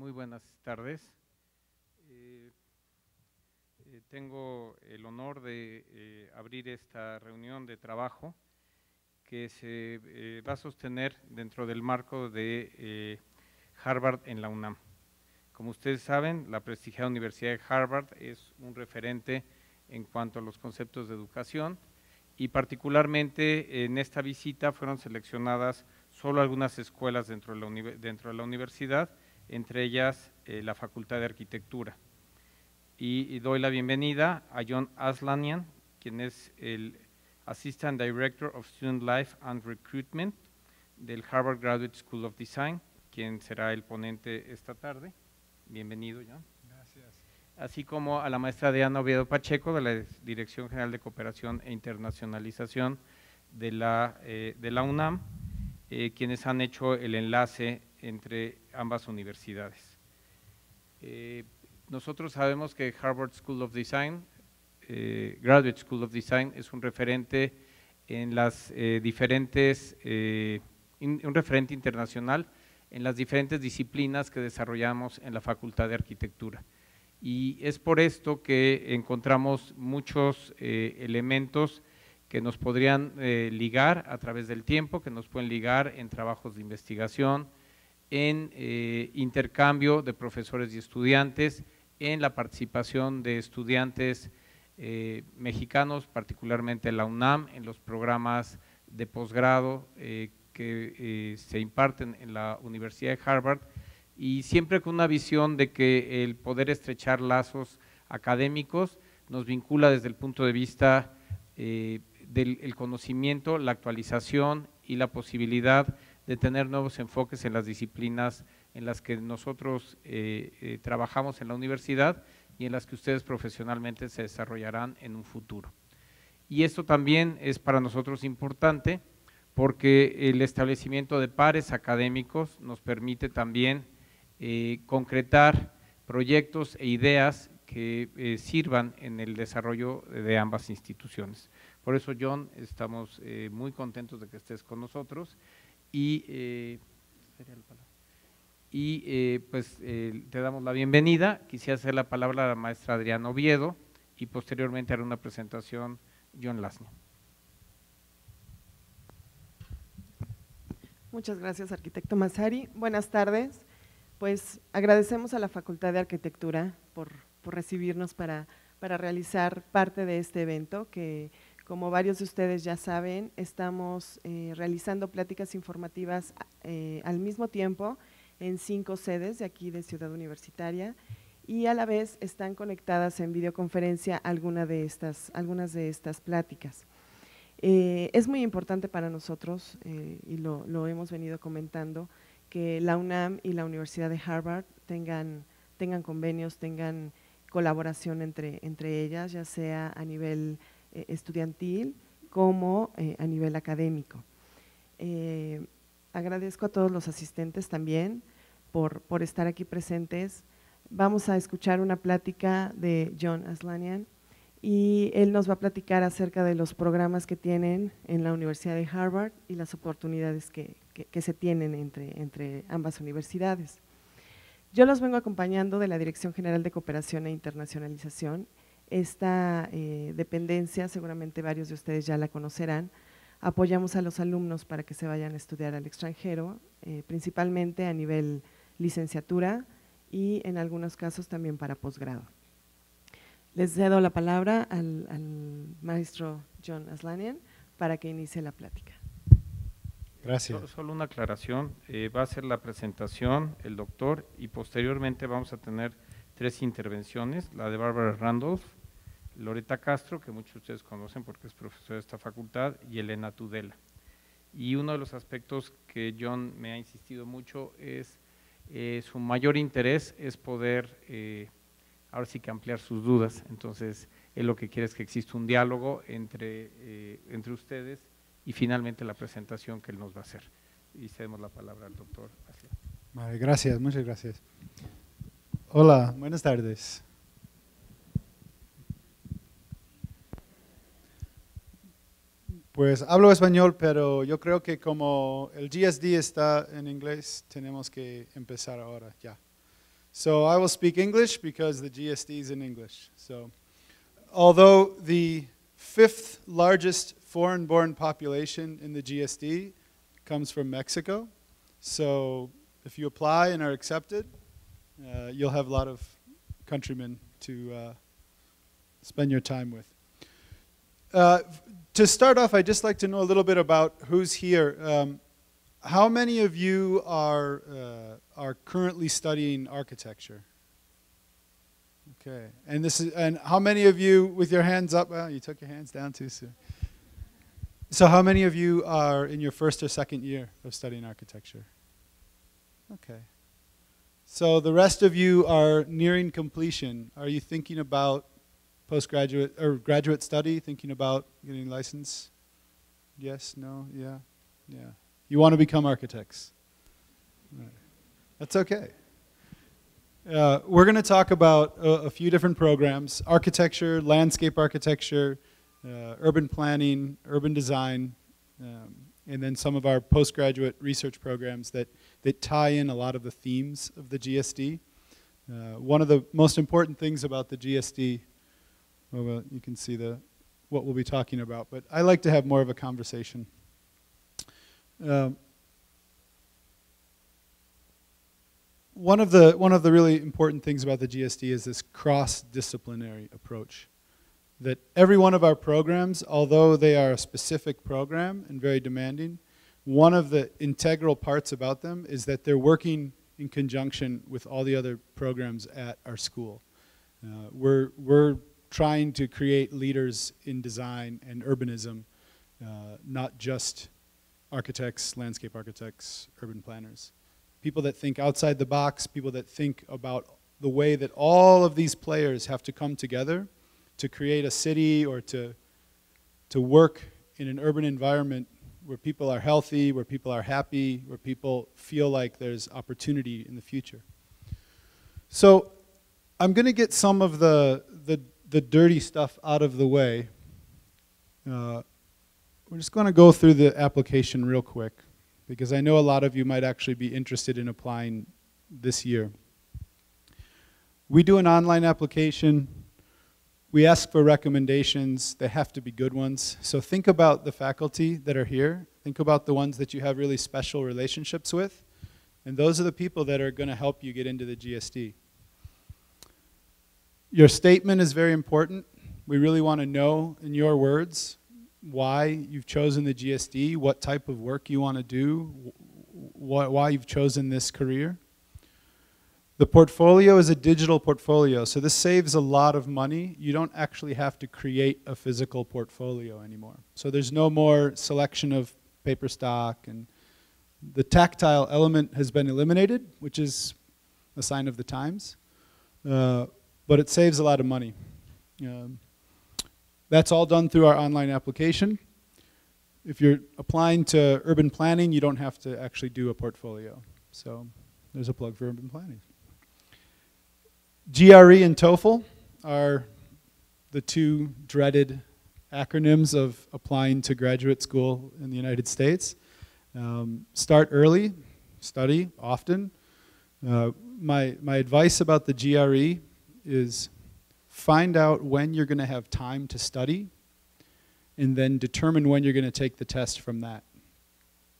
Muy buenas tardes. Tengo el honor de abrir esta reunión de trabajo que se va a sostener dentro del marco de Harvard en la UNAM. Como ustedes saben, la prestigiada Universidad de Harvard es un referente en cuanto a los conceptos de educación y particularmente en esta visita fueron seleccionadas solo algunas escuelas dentro de la universidad, entre ellas la Facultad de Arquitectura. Y doy la bienvenida a John Aslanian, quien es el Assistant Director of Student Life and Recruitment del Harvard Graduate School of Design, quien será el ponente esta tarde. Bienvenido, John. Gracias. Así como a la maestra Diana Oviedo Pacheco, de la Dirección General de Cooperación e Internacionalización de la UNAM, quienes han hecho el enlace entre ambas universidades. Nosotros sabemos que Harvard School of Design, Graduate School of Design, es un referente en las un referente internacional en las diferentes disciplinas que desarrollamos en la Facultad de Arquitectura. Y es por esto que encontramos muchos elementos que nos podrían ligar a través del tiempo, que nos pueden ligar en trabajos de investigación, en intercambio de profesores y estudiantes, en la participación de estudiantes mexicanos, particularmente en la UNAM, en los programas de posgrado que se imparten en la Universidad de Harvard, y siempre con una visión de que el poder estrechar lazos académicos nos vincula desde el punto de vista del conocimiento, la actualización y la posibilidad de tener nuevos enfoques en las disciplinas en las que nosotros trabajamos en la universidad y en las que ustedes profesionalmente se desarrollarán en un futuro. Y esto también es para nosotros importante porque el establecimiento de pares académicos nos permite también concretar proyectos e ideas que sirvan en el desarrollo de ambas instituciones. Por eso, John, estamos muy contentos de que estés con nosotros y te damos la bienvenida. Quisiera hacer la palabra a la maestra Adriana Oviedo y posteriormente hará una presentación John Aslanian. Muchas gracias, arquitecto Massari. Buenas tardes. Pues agradecemos a la Facultad de Arquitectura por recibirnos para realizar parte de este evento que, como varios de ustedes ya saben, estamos realizando pláticas informativas al mismo tiempo en 5 sedes de aquí de Ciudad Universitaria y a la vez están conectadas en videoconferencia algunas de estas pláticas. Es muy importante para nosotros, y lo hemos venido comentando, que la UNAM y la Universidad de Harvard tengan convenios, tengan colaboración entre ellas, ya sea a nivel estudiantil como a nivel académico. Agradezco a todos los asistentes también por estar aquí presentes. Vamos a escuchar una plática de John Aslanian y él nos va a platicar acerca de los programas que tienen en la Universidad de Harvard y las oportunidades que se tienen entre ambas universidades. Yo los vengo acompañando de la Dirección General de Cooperación e Internacionalización. Esta dependencia, seguramente varios de ustedes ya la conocerán. Apoyamos a los alumnos para que se vayan a estudiar al extranjero, principalmente a nivel licenciatura y en algunos casos también para posgrado. Les cedo la palabra al maestro John Aslanian para que inicie la plática. Gracias. Solo una aclaración, va a ser la presentación el doctor y posteriormente vamos a tener 3 intervenciones, la de Bárbara Randolph, Loreta Castro, que muchos de ustedes conocen porque es profesora de esta facultad, y Elena Tudela. Y uno de los aspectos que John me ha insistido mucho es su mayor interés es poder ahora sí que ampliar sus dudas. Entonces él lo que quiere es que exista un diálogo entre ustedes y finalmente la presentación que él nos va a hacer. Y cedemos la palabra al doctor Aslanian. Vale, gracias, muchas gracias. Hola, buenas tardes. Pues hablo español, pero yo creo que como el GSD está en inglés, tenemos que empezar ahora ya. So I will speak English because the GSD is in English. So although the 5th largest foreign-born population in the GSD comes from Mexico, so if you apply and are accepted, you'll have a lot of countrymen to spend your time with. To start off, I'd just like to know a little bit about who's here. How many of you are currently studying architecture? Okay, and how many of you, with your hands up, well, you took your hands down too soon. So how many of you are in your 1st or 2nd year of studying architecture? Okay. So the rest of you are nearing completion. Are you thinking about postgraduate or graduate study, thinking about getting a license? Yes, no, yeah, yeah. You want to become architects. Right. That's okay. We're going to talk about a few different programs: architecture, landscape architecture, urban planning, urban design, and then some of our postgraduate research programs that tie in a lot of the themes of the GSD. One of the most important things about the GSD, well, you can see what we'll be talking about, but I like to have more of a conversation. One of the really important things about the GSD is this cross-disciplinary approach. That every one of our programs, although they are a specific program and very demanding, one of the integral parts about them is that they're working in conjunction with all the other programs at our school. We're trying to create leaders in design and urbanism, not just architects, landscape architects, urban planners. People that think outside the box, people that think about the way that all of these players have to come together to create a city or to work in an urban environment where people are healthy, where people are happy, where people feel like there's opportunity in the future. So I'm going to get some of the dirty stuff out of the way. We're just going to go through the application real quick, because I know a lot of you might actually be interested in applying this year. We do an online application. We ask for recommendations. They have to be good ones. So think about the faculty that are here. Think about the ones that you have really special relationships with. And those are the people that are going to help you get into the GSD. Your statement is very important. We really want to know, in your words, why you've chosen the GSD, what type of work you want to do, why you've chosen this career. The portfolio is a digital portfolio, so this saves a lot of money. You don't actually have to create a physical portfolio anymore. So there's no more selection of paper stock, and the tactile element has been eliminated, which is a sign of the times, but it saves a lot of money. That's all done through our online application. If you're applying to urban planning, you don't have to actually do a portfolio. So there's a plug for urban planning. GRE and TOEFL are the two dreaded acronyms of applying to graduate school in the United States. Start early, study often. My advice about the GRE is find out when you're going to have time to study, and then determine when you're going to take the test from that.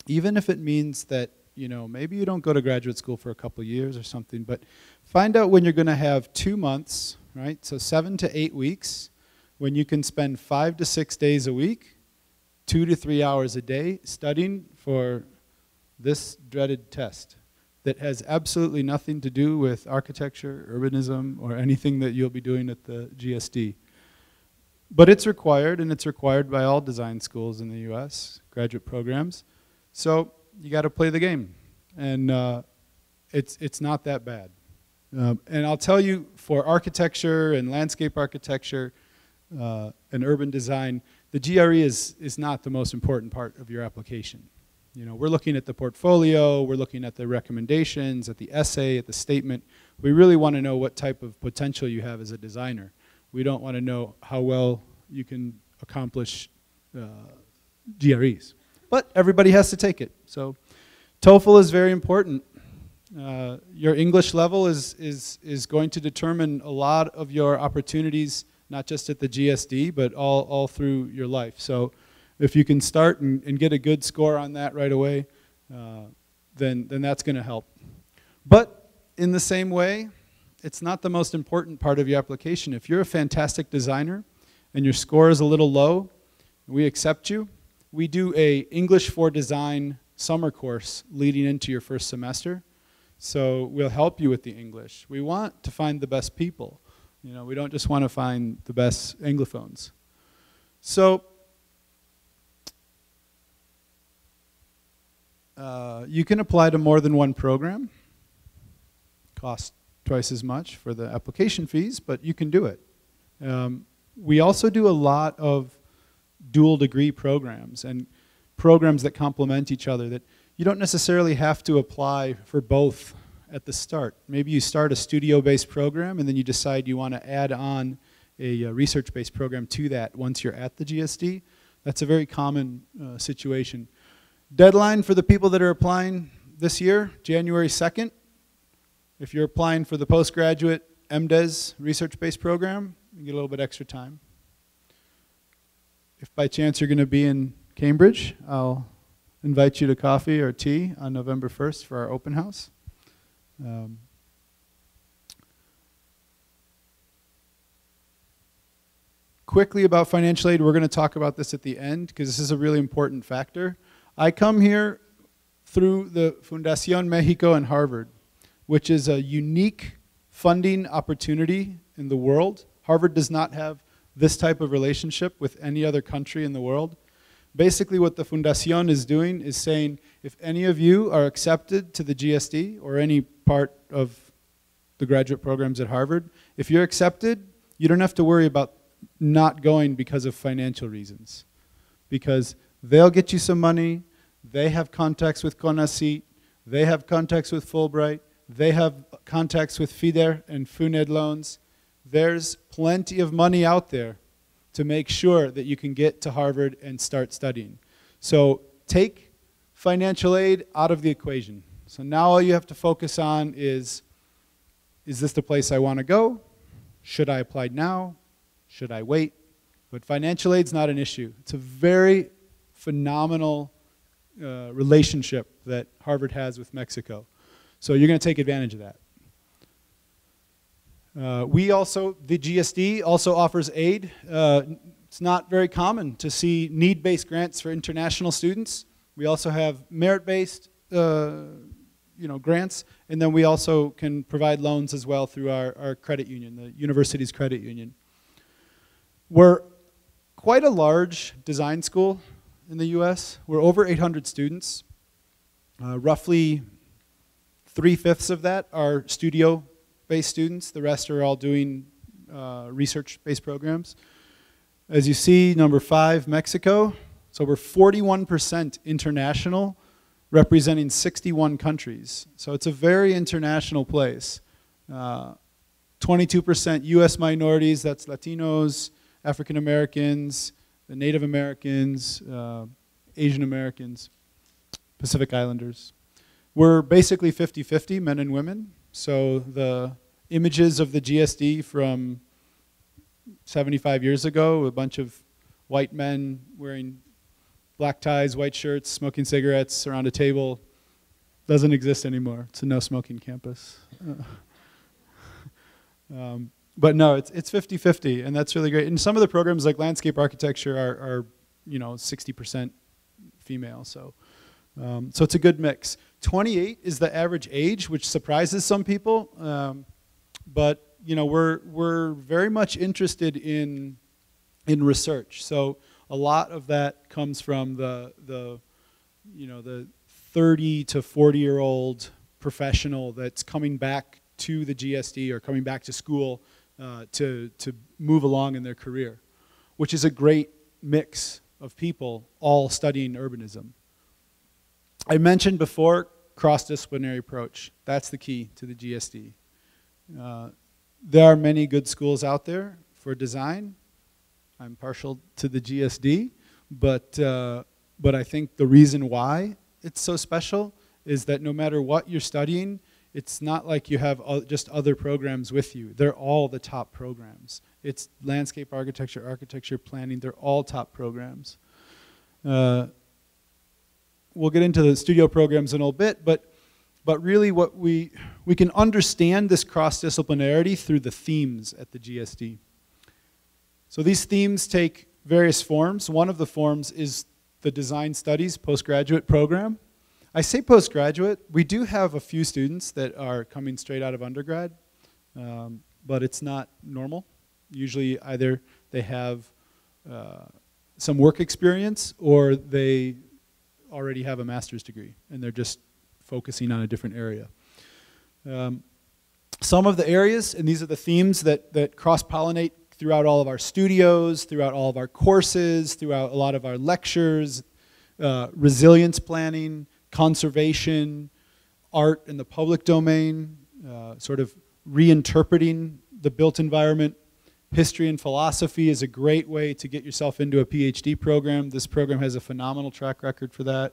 Even if it means that, you know, maybe you don't go to graduate school for a couple years or something, but find out when you're going to have 2 months, right? So 7 to 8 weeks, when you can spend 5 to 6 days a week, 2 to 3 hours a day studying for this dreaded test that has absolutely nothing to do with architecture, urbanism, or anything that you'll be doing at the GSD. But it's required, and it's required by all design schools in the US, graduate programs. So you got to play the game, and it's not that bad. And I'll tell you, for architecture and landscape architecture and urban design, the GRE is not the most important part of your application. You know, we're looking at the portfolio, we're looking at the recommendations, at the essay, at the statement. We really want to know what type of potential you have as a designer. We don't want to know how well you can accomplish GREs. But everybody has to take it. So TOEFL is very important. Your English level is going to determine a lot of your opportunities, not just at the GSD, but all through your life. So if you can start and get a good score on that right away, then that's going to help. But in the same way, it's not the most important part of your application. If you're a fantastic designer and your score is a little low, we accept you. We do a English for Design summer course leading into your first semester. So we'll help you with the English. We want to find the best people. You know, we don't just want to find the best Anglophones. So you can apply to more than one program. Cost twice as much for the application fees, but you can do it. We also do a lot of dual degree programs and programs that complement each other, that you don't necessarily have to apply for both at the start. Maybe you start a studio-based program and then you decide you want to add on a research-based program to that once you're at the GSD. That's a very common situation. Deadline for the people that are applying this year, January 2nd. If you're applying for the postgraduate MDes research-based program, you get a little bit extra time. If by chance you're going to be in Cambridge, I'll invite you to coffee or tea on November 1st for our open house. Quickly about financial aid, we're going to talk about this at the end because this is a really important factor. I come here through the Fundación Mexico and Harvard, which is a unique funding opportunity in the world. Harvard does not have this type of relationship with any other country in the world. Basically what the Fundación is doing is saying, if any of you are accepted to the GSD or any part of the graduate programs at Harvard, if you're accepted, you don't have to worry about not going because of financial reasons. Because they'll get you some money, they have contacts with CONACYT, they have contacts with Fulbright, they have contacts with FIDER and FUNED loans. There's plenty of money out there to make sure that you can get to Harvard and start studying. So take financial aid out of the equation. So now all you have to focus on is this the place I want to go? Should I apply now? Should I wait? But financial aid's not an issue. It's a very phenomenal relationship that Harvard has with Mexico. So you're going to take advantage of that. The GSD also offers aid. It's not very common to see need-based grants for international students. We also have merit-based grants, and then we also can provide loans as well through our credit union, the university's credit union. We're quite a large design school in the US. We're over 800 students. Roughly 3/5 of that are studio-based students. The rest are all doing research-based programs. As you see, number 5, Mexico. So we're 41% international, representing 61 countries. So it's a very international place. 22% US minorities, that's Latinos, African Americans, the Native Americans, Asian Americans, Pacific Islanders. We're basically 50-50, men and women. So the images of the GSD from 75 years ago, a bunch of white men wearing black ties, white shirts, smoking cigarettes around a table, doesn't exist anymore. It's a no-smoking campus. But no, it's 50-50, and that's really great. And some of the programs like landscape architecture are 60% female. So it's a good mix. 28 is the average age, which surprises some people. But we're very much interested in research. So a lot of that comes from the 30 to 40-year-old professional that's coming back to the GSD or coming back to school to move along in their career, which is a great mix of people all studying urbanism. I mentioned before cross-disciplinary approach. That's the key to the GSD. There are many good schools out there for design. I'm partial to the GSD, but I think the reason why it's so special is that no matter what you're studying, it's not like you have just other programs with you. They're all the top programs. It's landscape architecture, architecture planning, they're all top programs. We'll get into the studio programs in a little bit, but really what we can understand this cross-disciplinarity through the themes at the GSD. So these themes take various forms. One of the forms is the Design Studies postgraduate program. I say postgraduate, we do have a few students that are coming straight out of undergrad, but it's not normal. Usually either they have some work experience or they already have a master's degree and they're just focusing on a different area. Some of the areas, and these are the themes that cross-pollinate throughout all of our studios, throughout all of our courses, throughout a lot of our lectures, resilience planning, conservation, art in the public domain, sort of reinterpreting the built environment. History and philosophy is a great way to get yourself into a PhD program. This program has a phenomenal track record for that.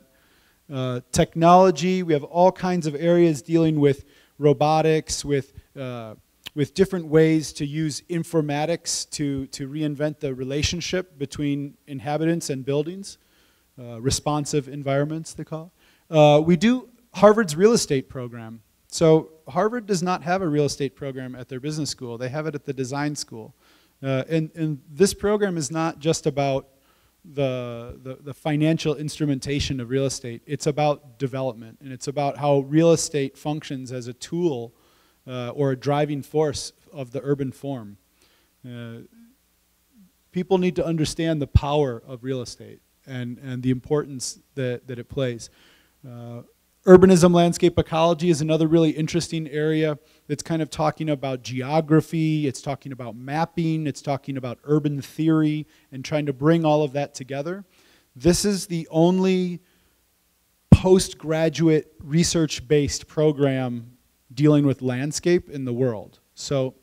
Technology, we have all kinds of areas dealing with robotics, with different ways to use informatics to reinvent the relationship between inhabitants and buildings, responsive environments, they call it. We do Harvard's real estate program. So Harvard does not have a real estate program at their business school. They have it at the design school. And this program is not just about the financial instrumentation of real estate. It's about development, and it's about how real estate functions as a tool or a driving force of the urban form. People need to understand the power of real estate and the importance that it plays. Urbanism landscape ecology is another really interesting area that's kind of talking about geography, it's talking about mapping, it's talking about urban theory, and trying to bring all of that together. This is the only postgraduate research-based program dealing with landscape in the world. So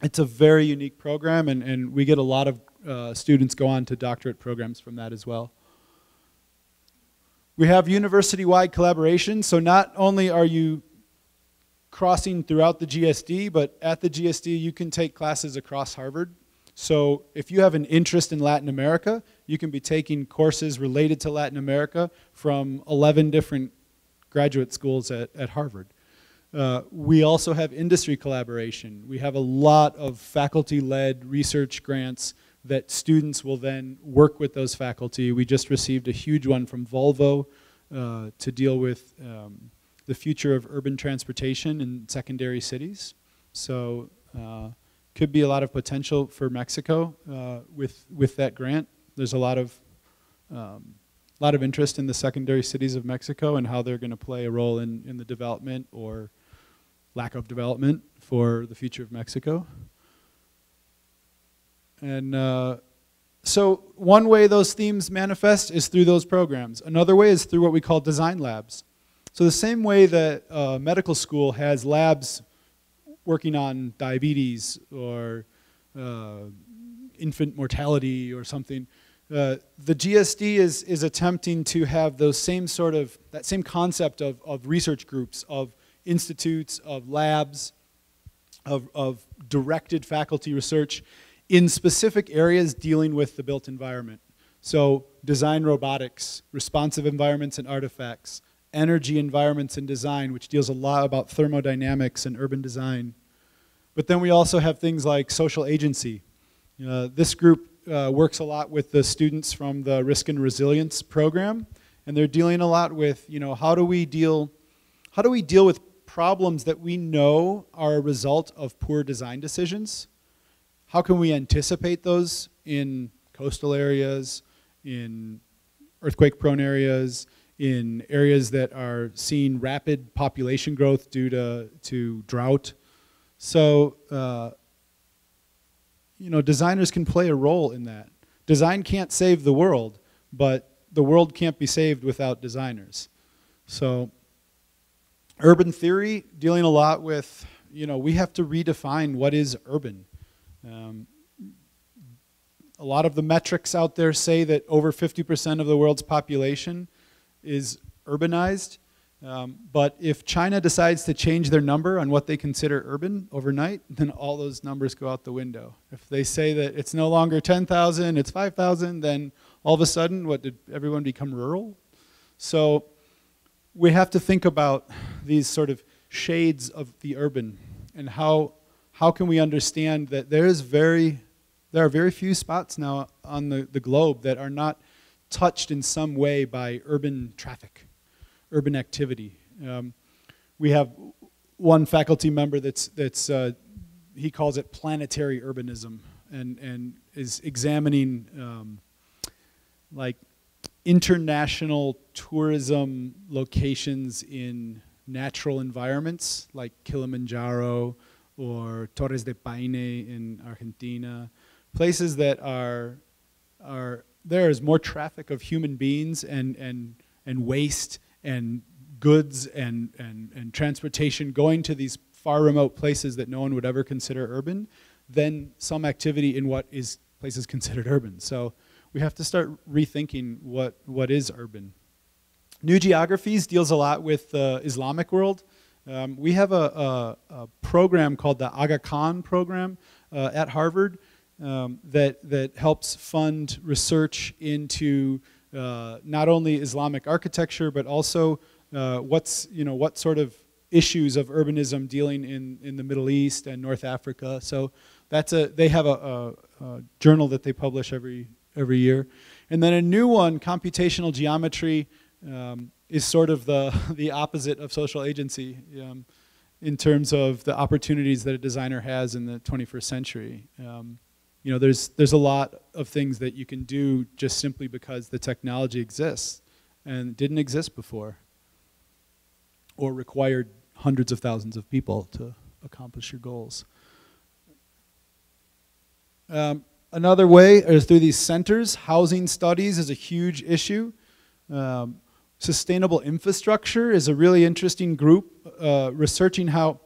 it's a very unique program, and we get a lot of students go on to doctorate programs from that as well. We have university-wide collaboration, so not only are you crossing throughout the GSD, but at the GSD you can take classes across Harvard. So if you have an interest in Latin America, you can be taking courses related to Latin America from 11 different graduate schools at Harvard. We also have industry collaboration. We have a lot of faculty-led research grants that students will then work with those faculty. We just received a huge one from Volvo to deal with the future of urban transportation in secondary cities. So could be a lot of potential for Mexico with that grant. There's a lot of interest in the secondary cities of Mexico and how they're going to play a role in the development or lack of development for the future of Mexico. And so one way those themes manifest is through those programs. Another way is through what we call design labs. So the same way that medical school has labs working on diabetes or infant mortality or something, the GSD is attempting to have those same sort of, that same concept of research groups, of institutes, of labs, of directed faculty research in specific areas dealing with the built environment. So design robotics, responsive environments and artifacts, energy environments and design, which deals a lot about thermodynamics and urban design. But then we also have things like social agency. This group works a lot with the students from the Risk and Resilience program, and they're dealing a lot with, how do we deal with problems that we know are a result of poor design decisions? How can we anticipate those in coastal areas, in earthquake-prone areas, in areas that are seeing rapid population growth due to drought? So, designers can play a role in that. Design can't save the world, but the world can't be saved without designers. So, urban theory, dealing a lot with, we have to redefine what is urban. A lot of the metrics out there say that over 50% of the world's population is urbanized. But if China decides to change their number on what they consider urban overnight, then all those numbers go out the window. If they say that it's no longer 10,000, it's 5,000, then all of a sudden, what, did everyone become rural? So we have to think about these sort of shades of the urban and how can we understand that there are very few spots now on the globe that are not touched in some way by urban traffic, urban activity. We have one faculty member that's he calls it planetary urbanism, and is examining like international tourism locations in natural environments like Kilimanjaro or Torres de Paine in Argentina, places that there is more traffic of human beings and waste and goods and transportation going to these far remote places that no one would ever consider urban than some activity in what is places considered urban. So we have to start rethinking what is urban. New Geographies deals a lot with the Islamic world. We have a program called the Aga Khan program at Harvard that helps fund research into not only Islamic architecture, but also what sort of issues of urbanism dealing in the Middle East and North Africa. So they have a journal that they publish every year. And then a new one, Computational Geometry, is sort of the opposite of social agency in terms of the opportunities that a designer has in the 21st century. There's a lot of things that you can do just simply because the technology exists and didn't exist before, or required hundreds of thousands of people to accomplish your goals. Another way is through these centers. Housing studies is a huge issue. Sustainable infrastructure is a really interesting group researching how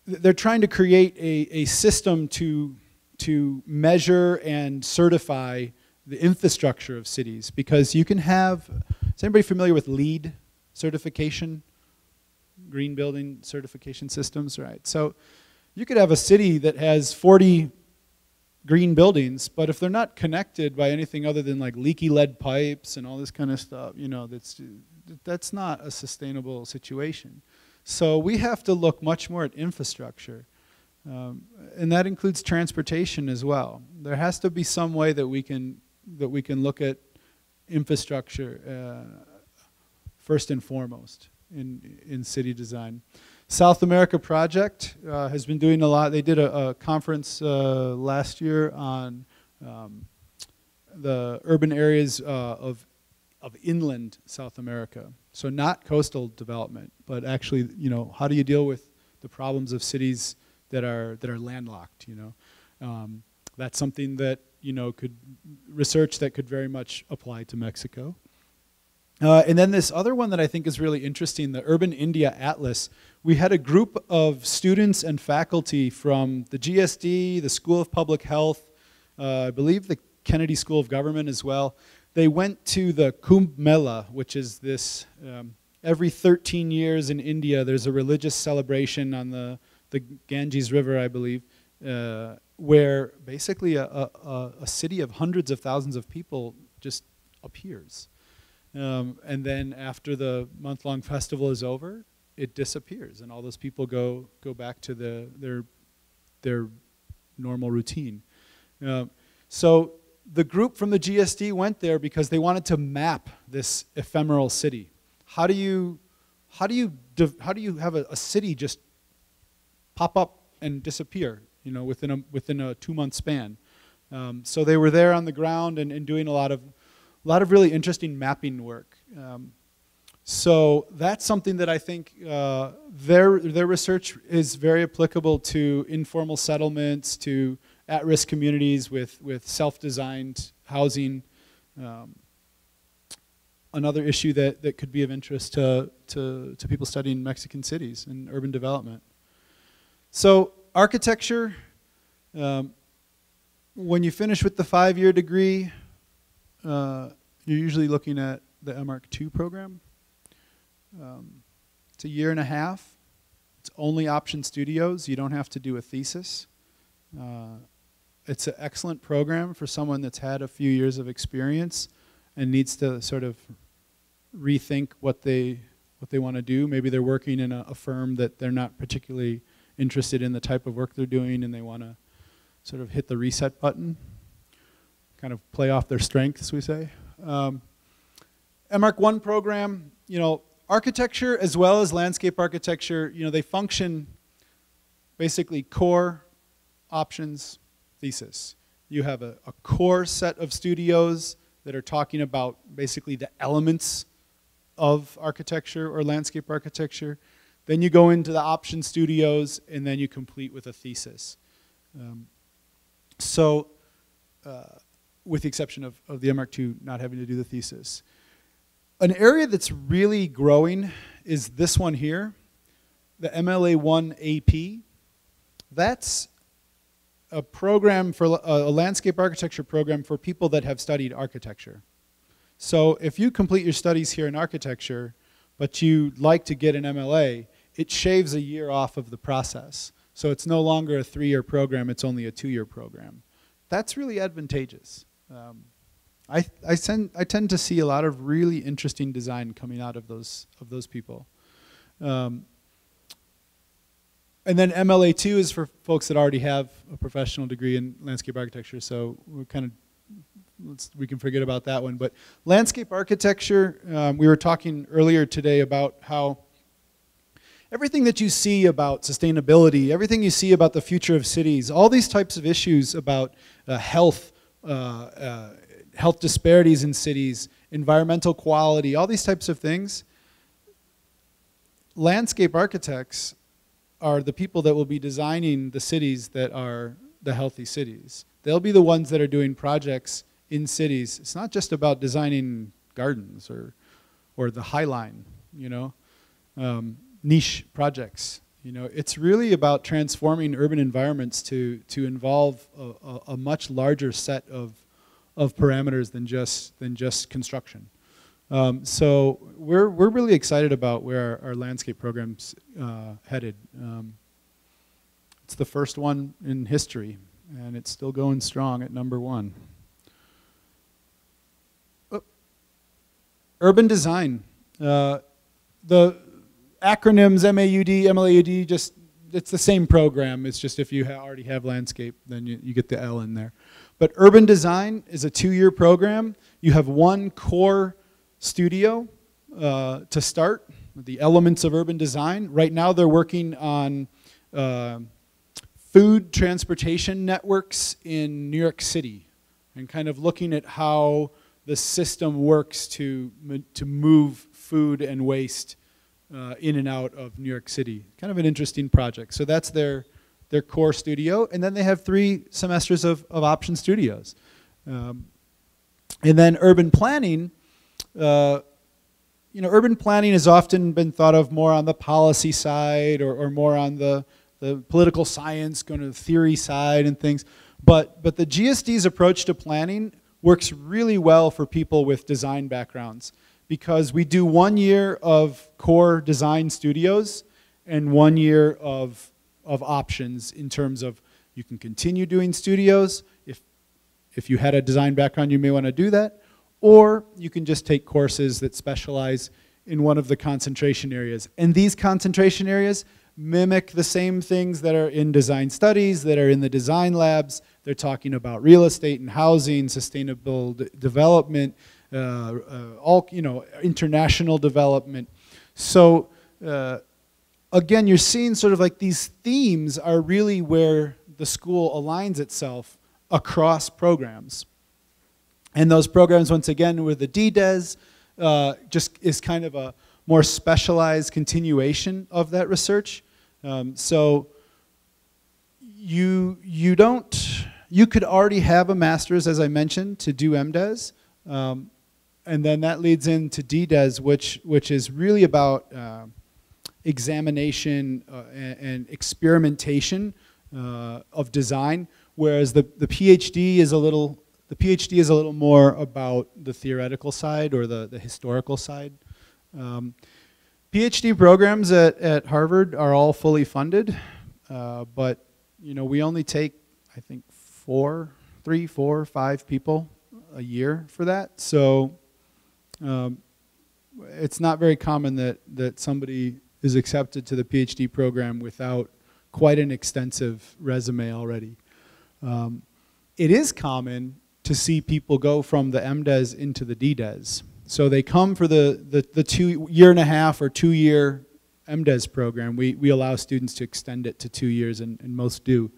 they're trying to create a system to measure and certify the infrastructure of cities, because you can have, is anybody familiar with LEED certification? Green building certification systems, right? So you could have a city that has 40 green buildings, but if they're not connected by anything other than like leaky lead pipes and all this kind of stuff, that's not a sustainable situation. So we have to look much more at infrastructure. And that includes transportation as well. There has to be some way that we can look at infrastructure first and foremost in city design. South America Project has been doing a lot. They did a conference last year on the urban areas of inland South America. So not coastal development, but actually, how do you deal with the problems of cities that are landlocked? That's something that research that could very much apply to Mexico. And then this other one that I think is really interesting, the Urban India Atlas. We had a group of students and faculty from the GSD, the School of Public Health, I believe the Kennedy School of Government as well. They went to the Kumbh Mela, which is this, every 13 years in India, there's a religious celebration on the Ganges River, I believe, where basically a city of hundreds of thousands of people just appears. And then after the month-long festival is over, it disappears, and all those people go back to their normal routine. So the group from the GSD went there because they wanted to map this ephemeral city. How do you have a city just pop up and disappear, within a 2-month span? So they were there on the ground and doing a lot of really interesting mapping work. So that's something that I think their research is very applicable to informal settlements, to at-risk communities with self-designed housing. Another issue that could be of interest to people studying Mexican cities and urban development. So architecture, when you finish with the 5-year degree, you're usually looking at the MArch II program. It's a year and a half. It's only option studios. You don't have to do a thesis. It's an excellent program for someone that's had a few years of experience and needs to sort of rethink what they want to do. Maybe they're working in a firm that they're not particularly interested in the type of work they're doing, and they want to sort of hit the reset button, kind of play off their strengths, we say. MArch 1 program, you know, architecture as well as landscape architecture, you know, they function basically core, options, thesis. You have a core set of studios that are talking about basically the elements of architecture or landscape architecture. Then you go into the option studios, and then you complete with a thesis. With the exception of the MArch 2 not having to do the thesis. An area that's really growing is this one here, the MLA1 AP. That's a program for a landscape architecture program for people that have studied architecture. So if you complete your studies here in architecture, but you'd like to get an MLA, it shaves a year off of the process. So it's no longer a 3-year program, it's only a 2-year program. That's really advantageous. I tend to see a lot of really interesting design coming out of those people. And then MLA2 is for folks that already have a professional degree in landscape architecture, so we can forget about that one. But landscape architecture, we were talking earlier today about how everything that you see about sustainability, everything you see about the future of cities, all these types of issues about health disparities in cities, environmental quality, all these types of things, landscape architects are the people that will be designing the cities that are the healthy cities. They'll be the ones that are doing projects in cities. It's not just about designing gardens or the High Line, you know, niche projects. You know, it's really about transforming urban environments to involve a much larger set of parameters than just construction. So we're really excited about where our landscape program's headed. It's the first one in history, and it's still going strong at #1. Urban design. The acronyms MAUD, MLAUD, it's the same program. It's just if you already have landscape, then you get the L in there. But urban design is a 2-year program. You have one core studio to start, the elements of urban design. Right now they're working on food transportation networks in New York City and kind of looking at how the system works to move food and waste in and out of New York City. Kind of an interesting project. So that's their core studio. And then they have 3 semesters of option studios. And then urban planning, you know, urban planning has often been thought of more on the policy side or more on the political science, going to the theory side and things. But the GSD's approach to planning works really well for people with design backgrounds because we do 1 year of core design studios and 1 year of options in terms of you can continue doing studios. If you had a design background, you may want to do that. Or you can just take courses that specialize in one of the concentration areas. And these concentration areas mimic the same things that are in design studies, that are in the design labs. They're talking about real estate and housing, sustainable development, all, you know, international development. So again, you're seeing sort of like these themes are really where the school aligns itself across programs. And those programs, once again, with the DDES, just is kind of a more specialized continuation of that research. So you could already have a master's, as I mentioned, to do MDes. And then that leads into DDES, which is really about examination and experimentation of design, whereas the PhD is a little more about the theoretical side or the historical side. PhD programs at Harvard are all fully funded, but we only take, I think, 3, 4, 5 people a year for that. So it's not very common that somebody is accepted to the PhD program without quite an extensive resume already. It is common to see people go from the MDes into the DDes. So they come for the 2 year-and-a-half or 2-year MDes program. We allow students to extend it to 2 years, and most do.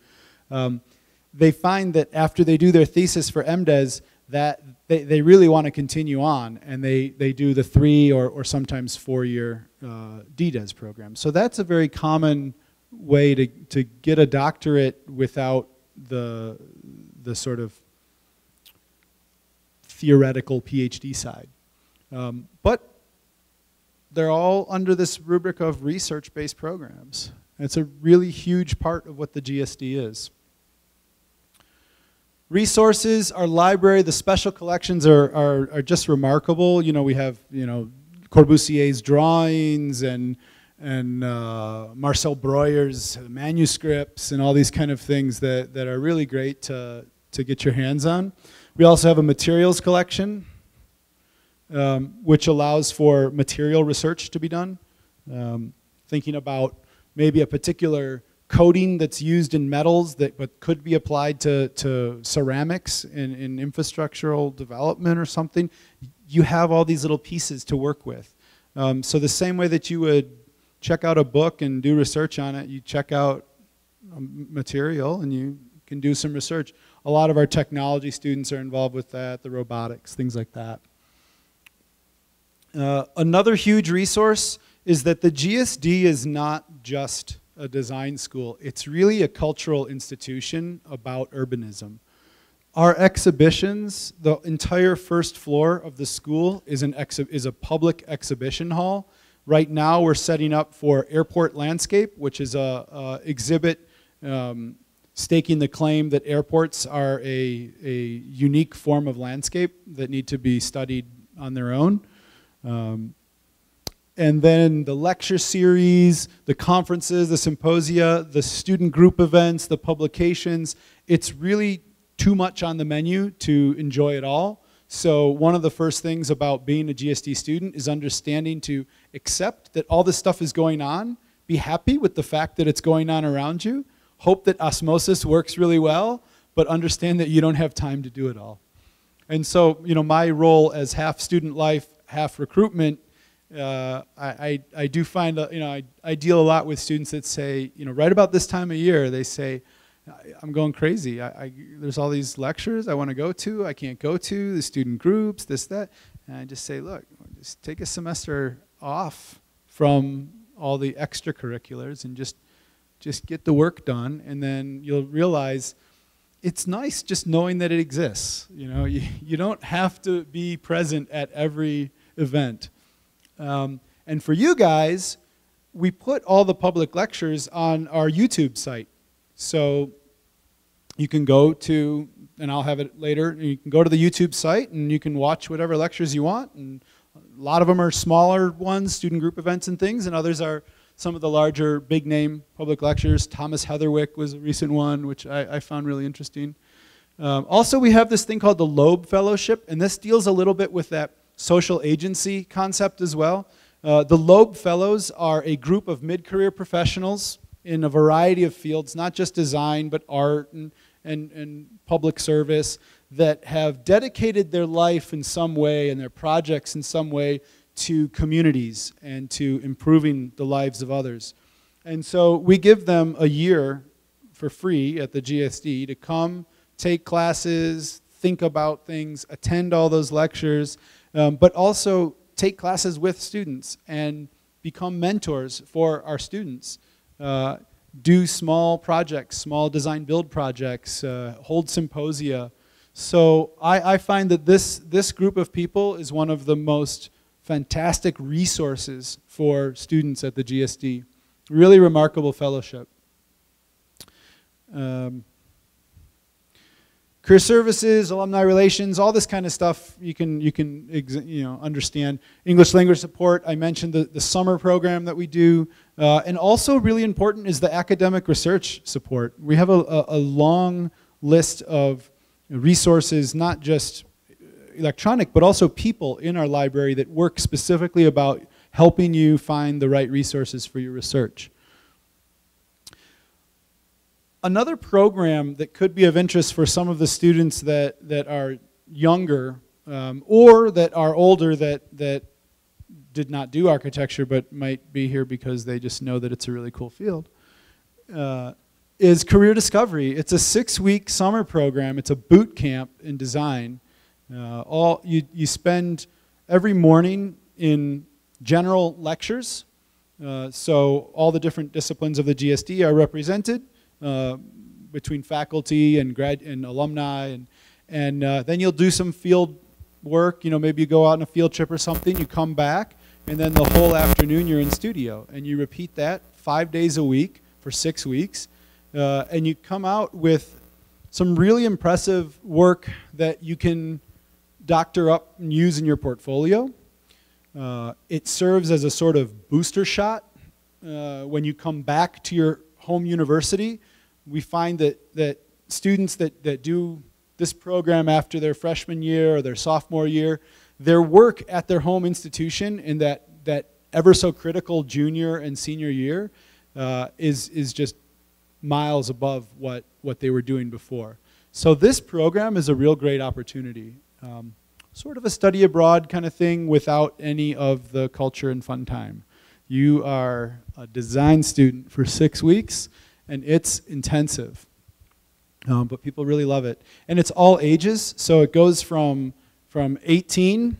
They find that after they do their thesis for MDes, that they really want to continue on, and they do the 3 or sometimes 4-year DDes program. So that's a very common way to get a doctorate without the sort of theoretical PhD side. But they're all under this rubric of research-based programs. And it's a really huge part of what the GSD is. Resources, our library, the special collections are just remarkable. We have Corbusier's drawings and Marcel Breuer's manuscripts and all these kind of things that are really great to get your hands on. We also have a materials collection, which allows for material research to be done. Thinking about maybe a particular coating that's used in metals but could be applied to ceramics in infrastructural development or something. You have all these little pieces to work with. So the same way that you would check out a book and do research on it, you check out material and you can do some research. A lot of our technology students are involved with that, the robotics, things like that. Another huge resource is that the GSD is not just a design school. It's really a cultural institution about urbanism. Our exhibitions, the entire first floor of the school is a public exhibition hall. Right now we're setting up for Airport Landscape, which is a exhibit staking the claim that airports are a unique form of landscape that need to be studied on their own. And then the lecture series, the conferences, the symposia, the student group events, the publications. It's really too much on the menu to enjoy it all. So one of the first things about being a GSD student is understanding to accept that all this stuff is going on, be happy with the fact that it's going on around you, hope that osmosis works really well, but understand that you don't have time to do it all. And so, my role as half student life, half recruitment, I do find that, I deal a lot with students that say, right about this time of year, they say, I'm going crazy. There's all these lectures I want to go to, I can't go to, the student groups, this, that. And I just say, look, just take a semester off from all the extracurriculars and just get the work done, and then you'll realize it's nice just knowing that it exists. You don't have to be present at every event. And for you guys, we put all the public lectures on our YouTube site. So you can go to, and I'll have it later, you can go to the YouTube site and you can watch whatever lectures you want. And a lot of them are smaller ones, student group events and things, and others are some of the larger big name public lectures. Thomas Heatherwick was a recent one, which I found really interesting. Also, we have this thing called the Loeb Fellowship, and this deals a little bit with that social agency concept as well. The Loeb Fellows are a group of mid-career professionals in a variety of fields, not just design, but art and public service, that have dedicated their life in some way and their projects in some way to communities and to improving the lives of others. And so we give them a year for free at the GSD to come, take classes, think about things, attend all those lectures, but also take classes with students and become mentors for our students. Do small projects, small design build projects, hold symposia. So I find that this group of people is one of the most fantastic resources for students at the GSD. Really remarkable fellowship. career services, alumni relations, all this kind of stuff you can understand. English language support, I mentioned the summer program that we do. And also really important is the academic research support. We have a long list of resources, not just electronic, but also people in our library that work specifically about helping you find the right resources for your research. Another program that could be of interest for some of the students that are younger or that are older that did not do architecture but might be here because they just know that it's a really cool field, is Career Discovery. It's a 6-week summer program. It's a boot camp in design. You spend every morning in general lectures. So all the different disciplines of the GSD are represented between faculty and alumni, and then you'll do some field work. Maybe you go out on a field trip or something. You come back, and then the whole afternoon you're in studio, and you repeat that 5 days a week for 6 weeks, and you come out with some really impressive work that you can doctor up and use in your portfolio. It serves as a sort of booster shot when you come back to your home university. We find that students that do this program after their freshman year or their sophomore year, their work at their home institution in that ever so critical junior and senior year is just miles above what they were doing before. So this program is a real great opportunity. Sort of a study abroad kind of thing without any of the culture and fun time. You are a design student for 6 weeks, and it's intensive. But people really love it. And it's all ages, so it goes from 18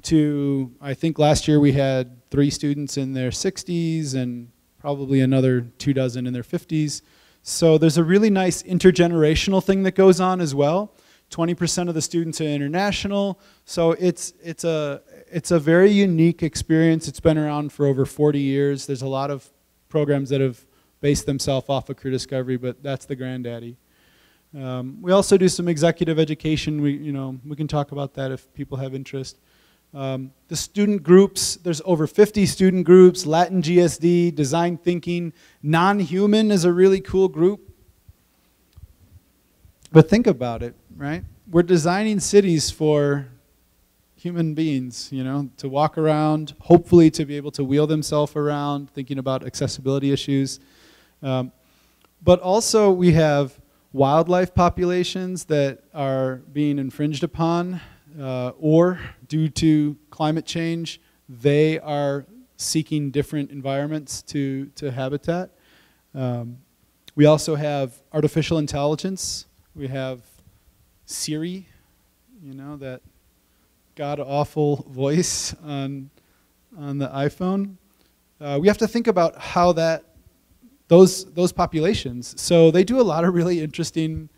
to, I think last year we had 3 students in their 60s and probably another 2 dozen in their 50s. So there's a really nice intergenerational thing that goes on as well. 20% of the students are international, so it's a very unique experience. It's been around for over 40 years. There's a lot of programs that have based themselves off of Career Discovery, but that's the granddaddy. We also do some executive education. We can talk about that if people have interest. The student groups, there's over 50 student groups, Latin GSD, design thinking. Non-human is a really cool group. But think about it, right? We're designing cities for human beings, to walk around, hopefully to be able to wheel themselves around, thinking about accessibility issues. But also we have wildlife populations that are being infringed upon, or due to climate change, they are seeking different environments to habitat. We also have artificial intelligence. We have Siri, that god-awful voice on the iPhone. We have to think about how those populations. So they do a lot of really interesting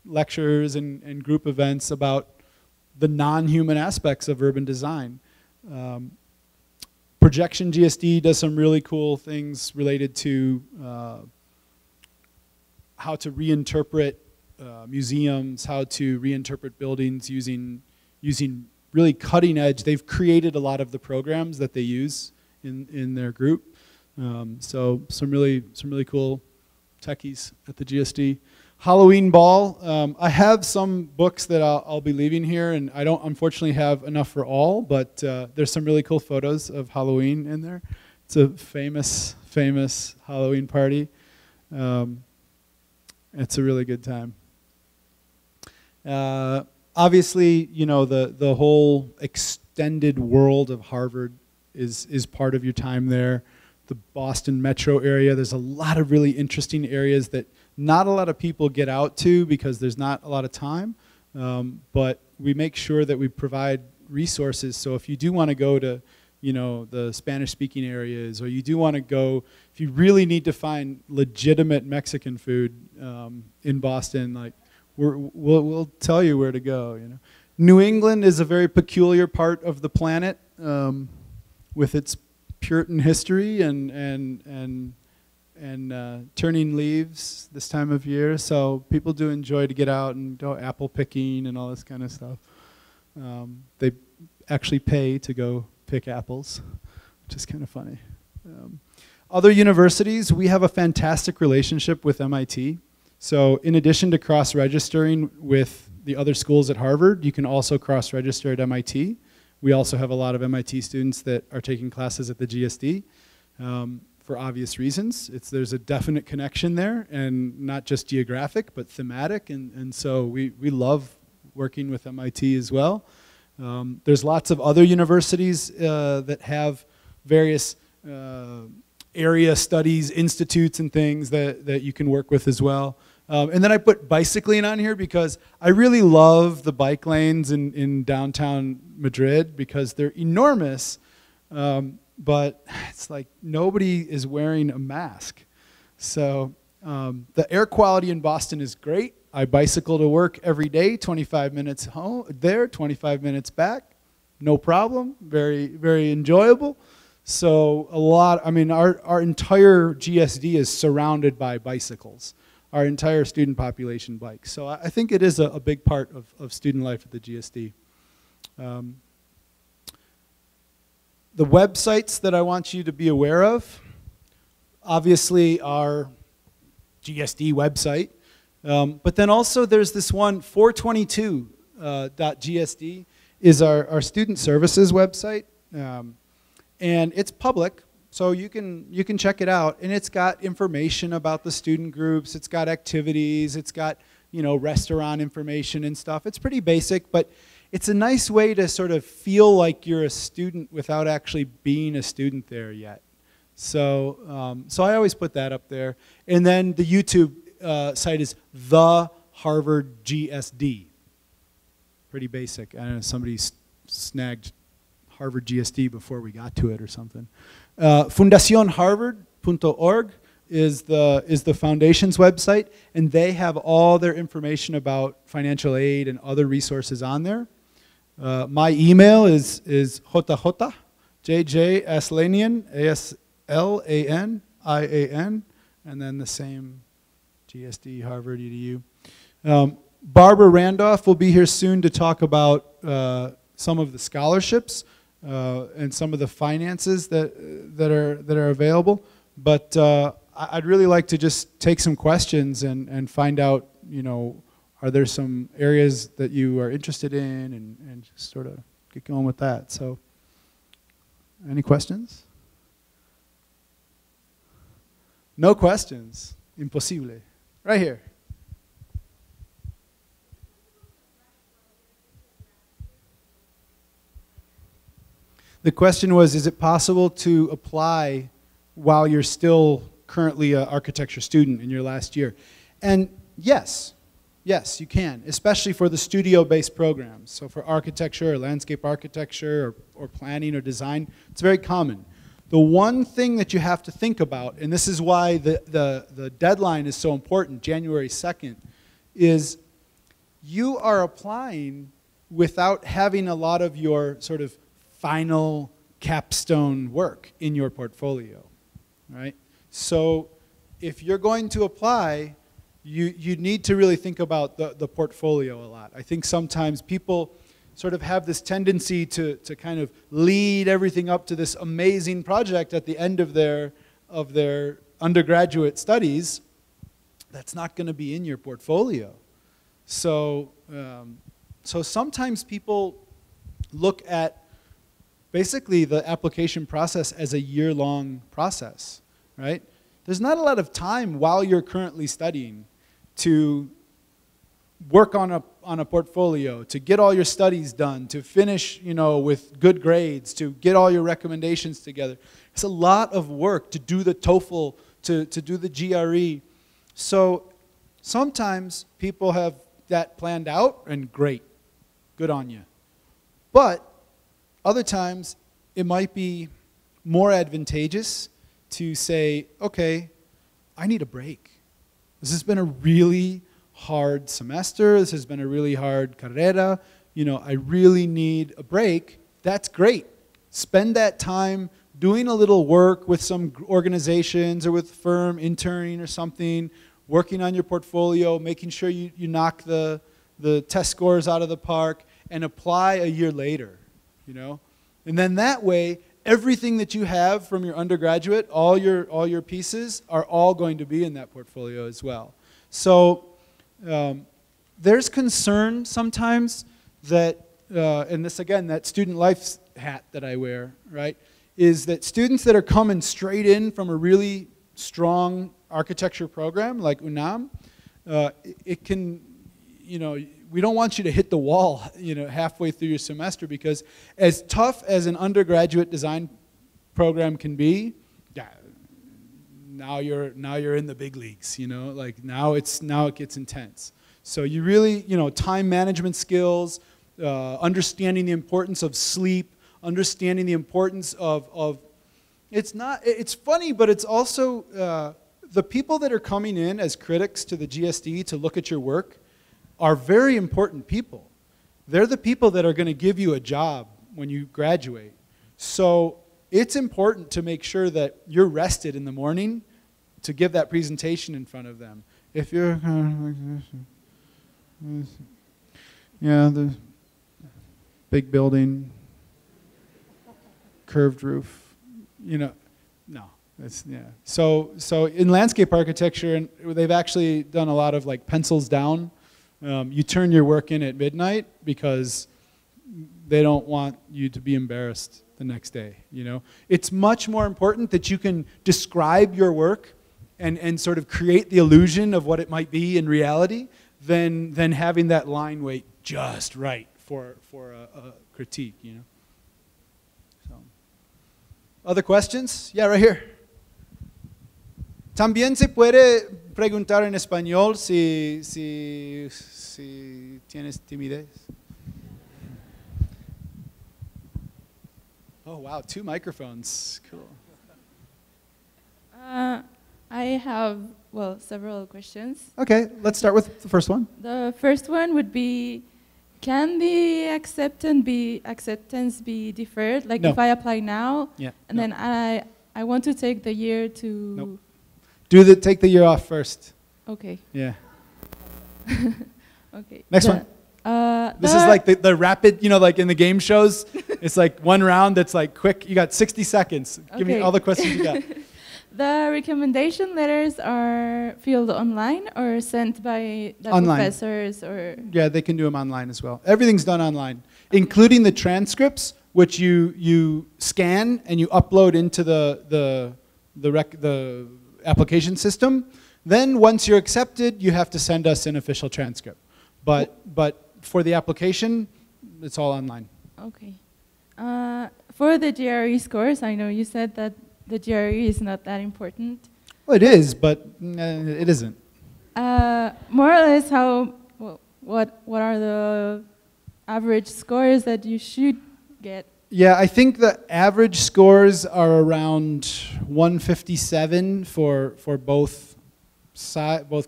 lectures and group events about the non-human aspects of urban design. Projection GSD does some really cool things related to how to reinterpret museums, how to reinterpret buildings using really cutting edge. They've created a lot of the programs that they use in their group. So some really cool techies at the GSD. Halloween Ball. I have some books that I'll be leaving here, and I don't unfortunately have enough for all, but there's some really cool photos of Halloween in there. It's a famous Halloween party. It's a really good time. Obviously, the whole extended world of Harvard is part of your time there. The Boston metro area, there's a lot of really interesting areas that not a lot of people get out to because there's not a lot of time, but we make sure that we provide resources. So if you do want to go to the Spanish-speaking areas, or you do want to go, if you really need to find legitimate Mexican food in Boston, we'll tell you where to go. New England is a very peculiar part of the planet with its Puritan history and turning leaves this time of year, so people do enjoy to get out and go apple picking and all this kind of stuff. They actually pay to go pick apples, which is kind of funny. Other universities, we have a fantastic relationship with MIT. So in addition to cross-registering with the other schools at Harvard, you can also cross-register at MIT. We also have a lot of MIT students that are taking classes at the GSD for obvious reasons. There's a definite connection there, and not just geographic, but thematic, and so we love working with MIT as well. There's lots of other universities that have various area studies, institutes and things that you can work with as well. And then I put bicycling on here because I really love the bike lanes in downtown Madrid because they're enormous, but it's like nobody is wearing a mask. So the air quality in Boston is great. I bicycle to work every day, 25 minutes home, there, 25 minutes back, no problem, very, very enjoyable. So our entire GSD is surrounded by bicycles. Our entire student population bikes. So I think it is a big part of student life at the GSD. The websites that I want you to be aware of, obviously our GSD website, but then also there's this one, 422.gsd is our student services website. And it's public, so you can check it out, and it's got information about the student groups, it's got activities, it's got restaurant information and stuff. It's pretty basic, but it's a nice way to sort of feel like you're a student without actually being a student there yet. So so I always put that up there. And then the YouTube site is the Harvard GSD. Pretty basic. I don't know, somebody snagged Harvard GSD before we got to it or something. FundacionHarvard.org is the foundation's website, and they have all their information about financial aid and other resources on there. My email is JJ Aslanian, ASLANIAN, and then the same GSD, Harvard, EDU. Barbara Randolph will be here soon to talk about some of the scholarships and some of the finances that are available. But I'd really like to just take some questions and find out, are there some areas that you are interested in, and just sort of get going with that. So, any questions? No questions. Imposible. Right here. The question was, is it possible to apply while you're still currently an architecture student in your last year? And yes, you can, especially for the studio-based programs. So for architecture or landscape architecture or planning or design, it's very common. The one thing that you have to think about, and this is why the deadline is so important, January 2nd, is you are applying without having a lot of your sort of final capstone work in your portfolio, right? So if you're going to apply, you need to really think about the portfolio a lot. I think sometimes people sort of have this tendency to kind of lead everything up to this amazing project at the end of their undergraduate studies. That's not going to be in your portfolio. So, so sometimes people look at basically the application process as a year-long process, right? There's not a lot of time while you're currently studying to work on a portfolio, to get all your studies done, to finish, with good grades, to get all your recommendations together. It's a lot of work to do the TOEFL, to do the GRE. So sometimes people have that planned out, and great, good on you. But other times, it might be more advantageous to say, okay, I need a break. This has been a really hard semester. This has been a really hard carrera. I really need a break. That's great. Spend that time doing a little work with some organizations or with firm, interning or something, working on your portfolio, making sure you knock the test scores out of the park, and apply a year later, you know? And then that way, everything that you have from your undergraduate, all your pieces, are all going to be in that portfolio as well. So there's concern sometimes that, and this again, that student life hat that I wear, right, is that students that are coming straight in from a really strong architecture program like UNAM, it can, you know, we don't want you to hit the wall, you know, halfway through your semester, because as tough as an undergraduate design program can be, yeah, now you're in the big leagues, you know, like now it gets intense. So you really, you know, time management skills, understanding the importance of sleep, understanding the importance of it's funny, but it's also the people that are coming in as critics to the GSD to look at your work are very important people. They're the people that are going to give you a job when you graduate. So it's important to make sure that you're rested in the morning to give that presentation in front of them. If you're kind of like this, yeah, the big building, curved roof, you know, no. That's, yeah. So in landscape architecture, and they've actually done a lot of like pencils down. You turn your work in at midnight because they don't want you to be embarrassed the next day, you know. It's much more important that you can describe your work and sort of create the illusion of what it might be in reality than having that line weight just right for a critique, you know. So, other questions? Yeah, right here. También se puede preguntar en español si tienes timidez. Oh wow, 2 microphones, cool. I have, well, several questions. Okay, let's start with the first one. The first one would be, can the acceptance be deferred? Like No. if I apply now, Yeah, and then I want to take the year to... Nope. Take the year off first. Okay. Yeah. Okay. Next one. This is like the rapid, you know, like in the game shows, it's like one round that's like quick. You got 60 seconds. Give me all the questions you got. The recommendation letters are filled online or sent by the Online. professors or... Yeah, they can do them online as well. Everything's done online, including the transcripts, which you scan and you upload into the application system. Then once you're accepted, you have to send us an official transcript. But for the application, it's all online. Okay. For the GRE scores, I know you said that the GRE is not that important. Well, it is, but it isn't. More or less, what are the average scores that you should get? Yeah, I think the average scores are around 157 for both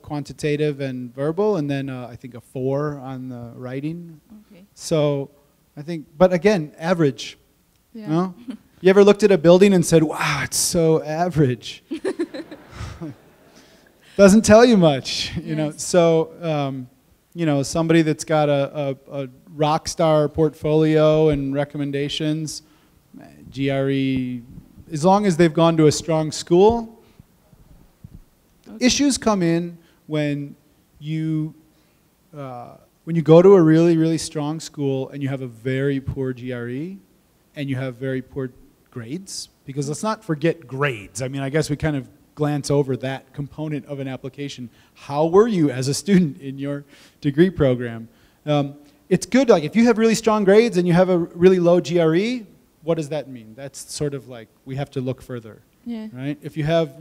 quantitative and verbal, and then I think a 4 on the writing. Okay. So I think, but again, average. Yeah. You know? You ever looked at a building and said, wow, it's so average? Doesn't tell you much, you know. So, you know, somebody that's got a rock star portfolio and recommendations, GRE, as long as they've gone to a strong school. Okay. Issues come in when you go to a really, really strong school and you have a very poor GRE and you have very poor grades, because let's not forget grades. I mean, I guess we kind of glance over that component of an application. How were you as a student in your degree program? It's good, like if you have really strong grades and you have a really low GRE, what does that mean? That's sort of like, we have to look further, right? If you have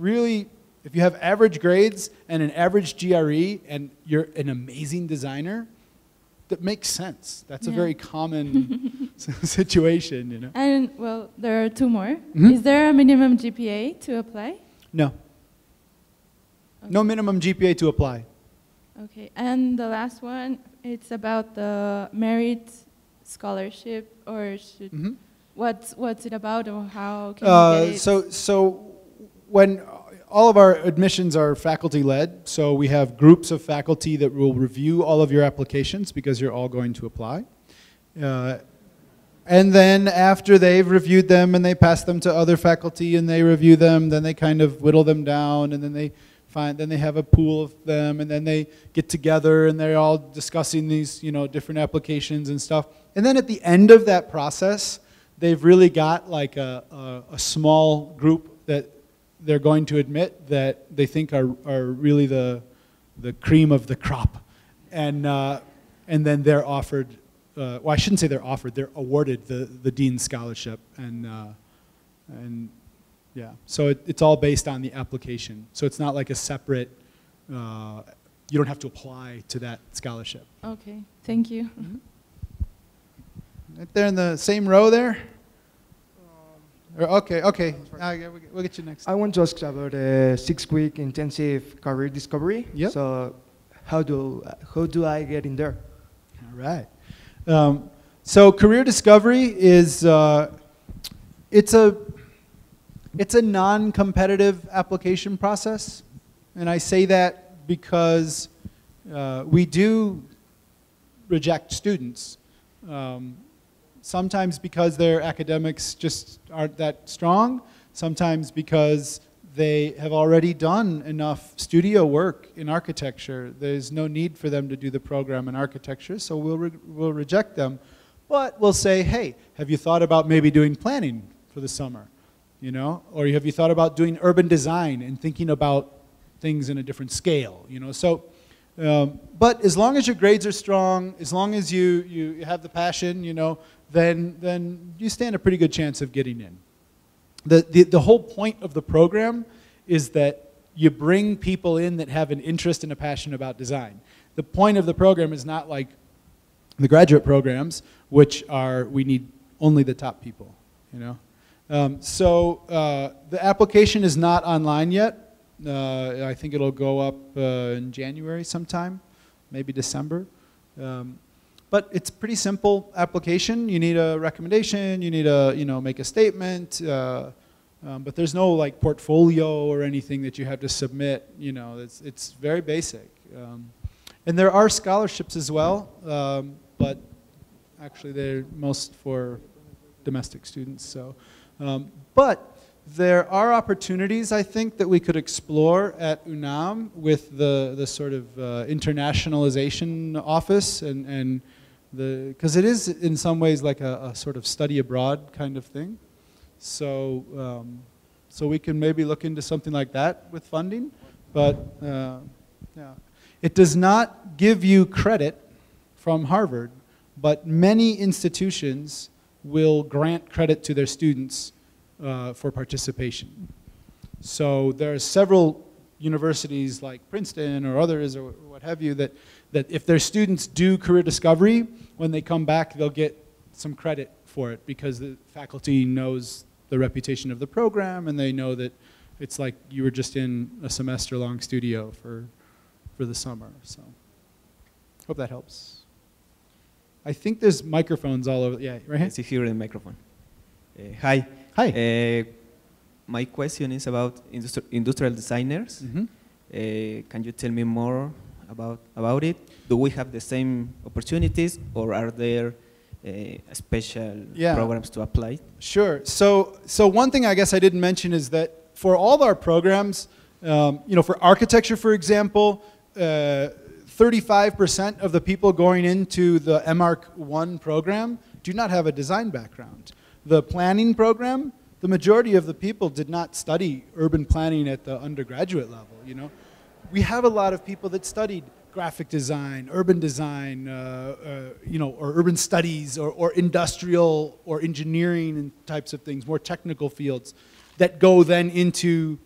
average grades and an average GRE and you're an amazing designer, that makes sense. That's a very common situation, you know. And well, there are 2 more. Mm-hmm. Is there a minimum GPA to apply? No. Okay. No minimum GPA to apply. Okay, and the last one, it's about the merit scholarship, or should... Mm-hmm. what's it about, or how can you get it? So when all of our admissions are faculty-led, so we have groups of faculty that will review all of your applications because you're all going to apply. And then after they've reviewed them and they pass them to other faculty and they review them, then they kind of whittle them down, and then they have a pool of them, and then they get together and they're all discussing these, you know, different applications and stuff. And then at the end of that process, they've really got like a small group that they're going to admit that they think are really the cream of the crop. And then they're offered, well, I shouldn't say they're offered, they're awarded the Dean's Scholarship. And yeah, so it's all based on the application. So it's not like a separate, you don't have to apply to that scholarship. Okay, thank you. Mm-hmm. Right there in the same row there? Okay. We'll get you next. I want to ask about a 6-week intensive career discovery. Yep. So how do I get in there? All right. So career discovery is it's a non-competitive application process, and I say that because we do reject students. Sometimes because their academics just aren't that strong, sometimes because they have already done enough studio work in architecture. There's no need for them to do the program in architecture, so we'll reject them. But we'll say, hey, have you thought about maybe doing planning for the summer? You know, or have you thought about doing urban design and thinking about things in a different scale? You know, so, but as long as your grades are strong, as long as you have the passion, you know, then you stand a pretty good chance of getting in. The whole point of the program is that you bring people in that have an interest and a passion about design. The point of the program is not like the graduate programs, which are, we need only the top people, you know. So the application is not online yet. I think it'll go up in January sometime, maybe December. But it's a pretty simple application. You need a recommendation, you need to, you know, make a statement, but there's no like portfolio or anything that you have to submit. You know, it's very basic. And there are scholarships as well, but actually they're most for domestic students. So, but there are opportunities, I think, that we could explore at UNAM with the sort of internationalization office, and because it is in some ways like a sort of study abroad kind of thing. So, so we can maybe look into something like that with funding, but yeah. It does not give you credit from Harvard, but many institutions will grant credit to their students for participation. So there are several universities like Princeton or others or what have you that if their students do career discovery, when they come back they'll get some credit for it because the faculty knows the reputation of the program and they know that it's like you were just in a semester-long studio for the summer. So hope that helps. I think there's microphones all over. Yeah, right here? I see here the microphone. Hi. Hi. My question is about industrial designers. Mm-hmm. Can you tell me more about it? Do we have the same opportunities, or are there special programs to apply? Sure. So one thing I guess I didn't mention is that for all of our programs, you know, for architecture, for example, 35% of the people going into the MArch 1 program do not have a design background. The planning program, the majority of the people did not study urban planning at the undergraduate level, you know. We have a lot of people that studied graphic design, urban design, you know, or urban studies, or industrial or engineering and types of things, more technical fields that go then into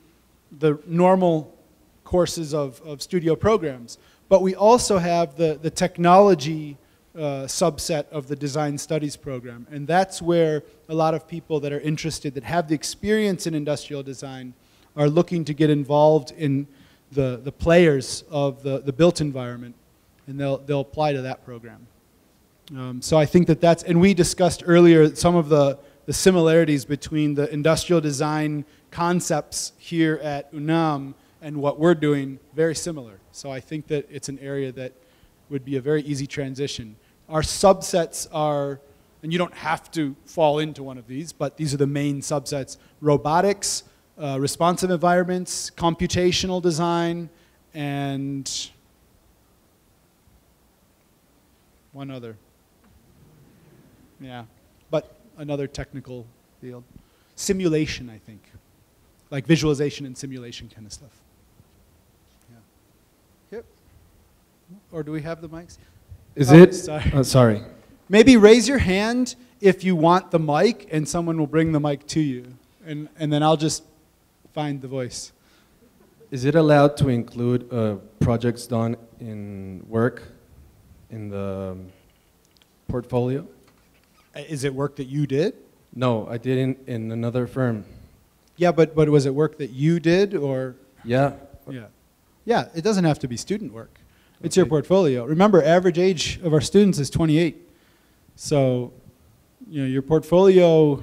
the normal courses of studio programs. But we also have the technology subset of the design studies program, and that's where a lot of people that are interested, that have the experience in industrial design, are looking to get involved in the players of the built environment, and they'll apply to that program. So I think that's, and we discussed earlier some of the the similarities between the industrial design concepts here at UNAM and what we're doing, very similar. So I think that it's an area that would be a very easy transition. Our subsets are, and you don't have to fall into one of these, but these are the main subsets: robotics, responsive environments, computational design, and one other. Yeah, but another technical field. Simulation, I think. Like visualization and simulation kind of stuff. Yeah. Yep. Or do we have the mics? Sorry. Maybe raise your hand if you want the mic, and someone will bring the mic to you. And then I'll just find the voice. Is it allowed to include projects done in work in the portfolio? Is it work that you did? No, I did in another firm. Yeah, but was it work that you did, or? Yeah. Yeah. Yeah, it doesn't have to be student work. It's your portfolio. Remember, average age of our students is 28. So, you know, your portfolio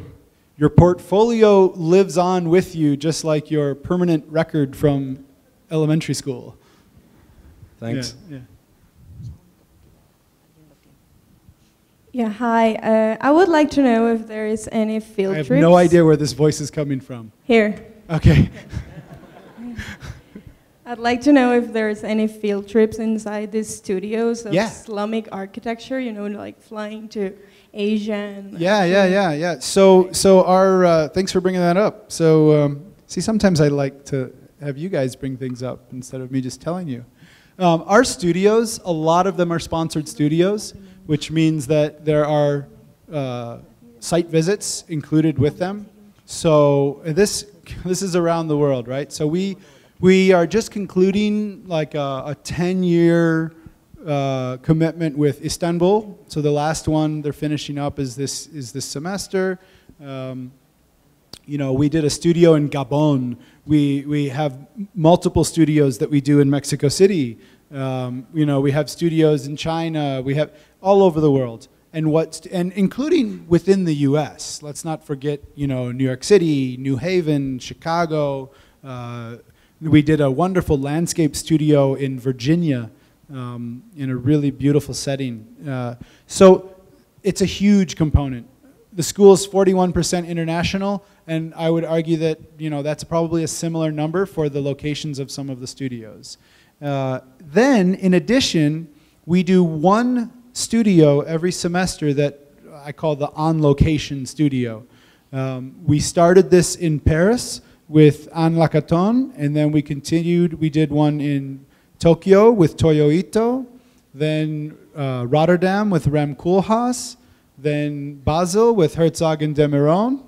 lives on with you just like your permanent record from elementary school. Thanks. Yeah. Yeah, hi. I would like to know if there is any field trips. I have no idea where this voice is coming from. Here. Okay. I'd like to know if there's any field trips inside these studios of Yeah. Islamic architecture, you know, like flying to Asia. And Yeah. So our, thanks for bringing that up. So, see, sometimes I like to have you guys bring things up instead of me just telling you. Our studios, a lot of them are sponsored studios, which means that there are site visits included with them. So this is around the world, right? So we are just concluding like a 10-year commitment with Istanbul. So the last one they're finishing up is this semester. You know, we did a studio in Gabon. We have multiple studios that we do in Mexico City. You know, we have studios in China. We have all over the world, and including within the U.S. Let's not forget, you know, New York City, New Haven, Chicago. We did a wonderful landscape studio in Virginia, in a really beautiful setting. So it's a huge component. The school is 41% international, and I would argue that, you know, that's probably a similar number for the locations of some of the studios. Then, in addition, we do one studio every semester that I call the on-location studio. We started this in Paris with Anne Lacaton, and then we continued. We did one in Tokyo with Toyo Ito, then Rotterdam with Rem Koolhaas, then Basel with Herzog and de Meuron,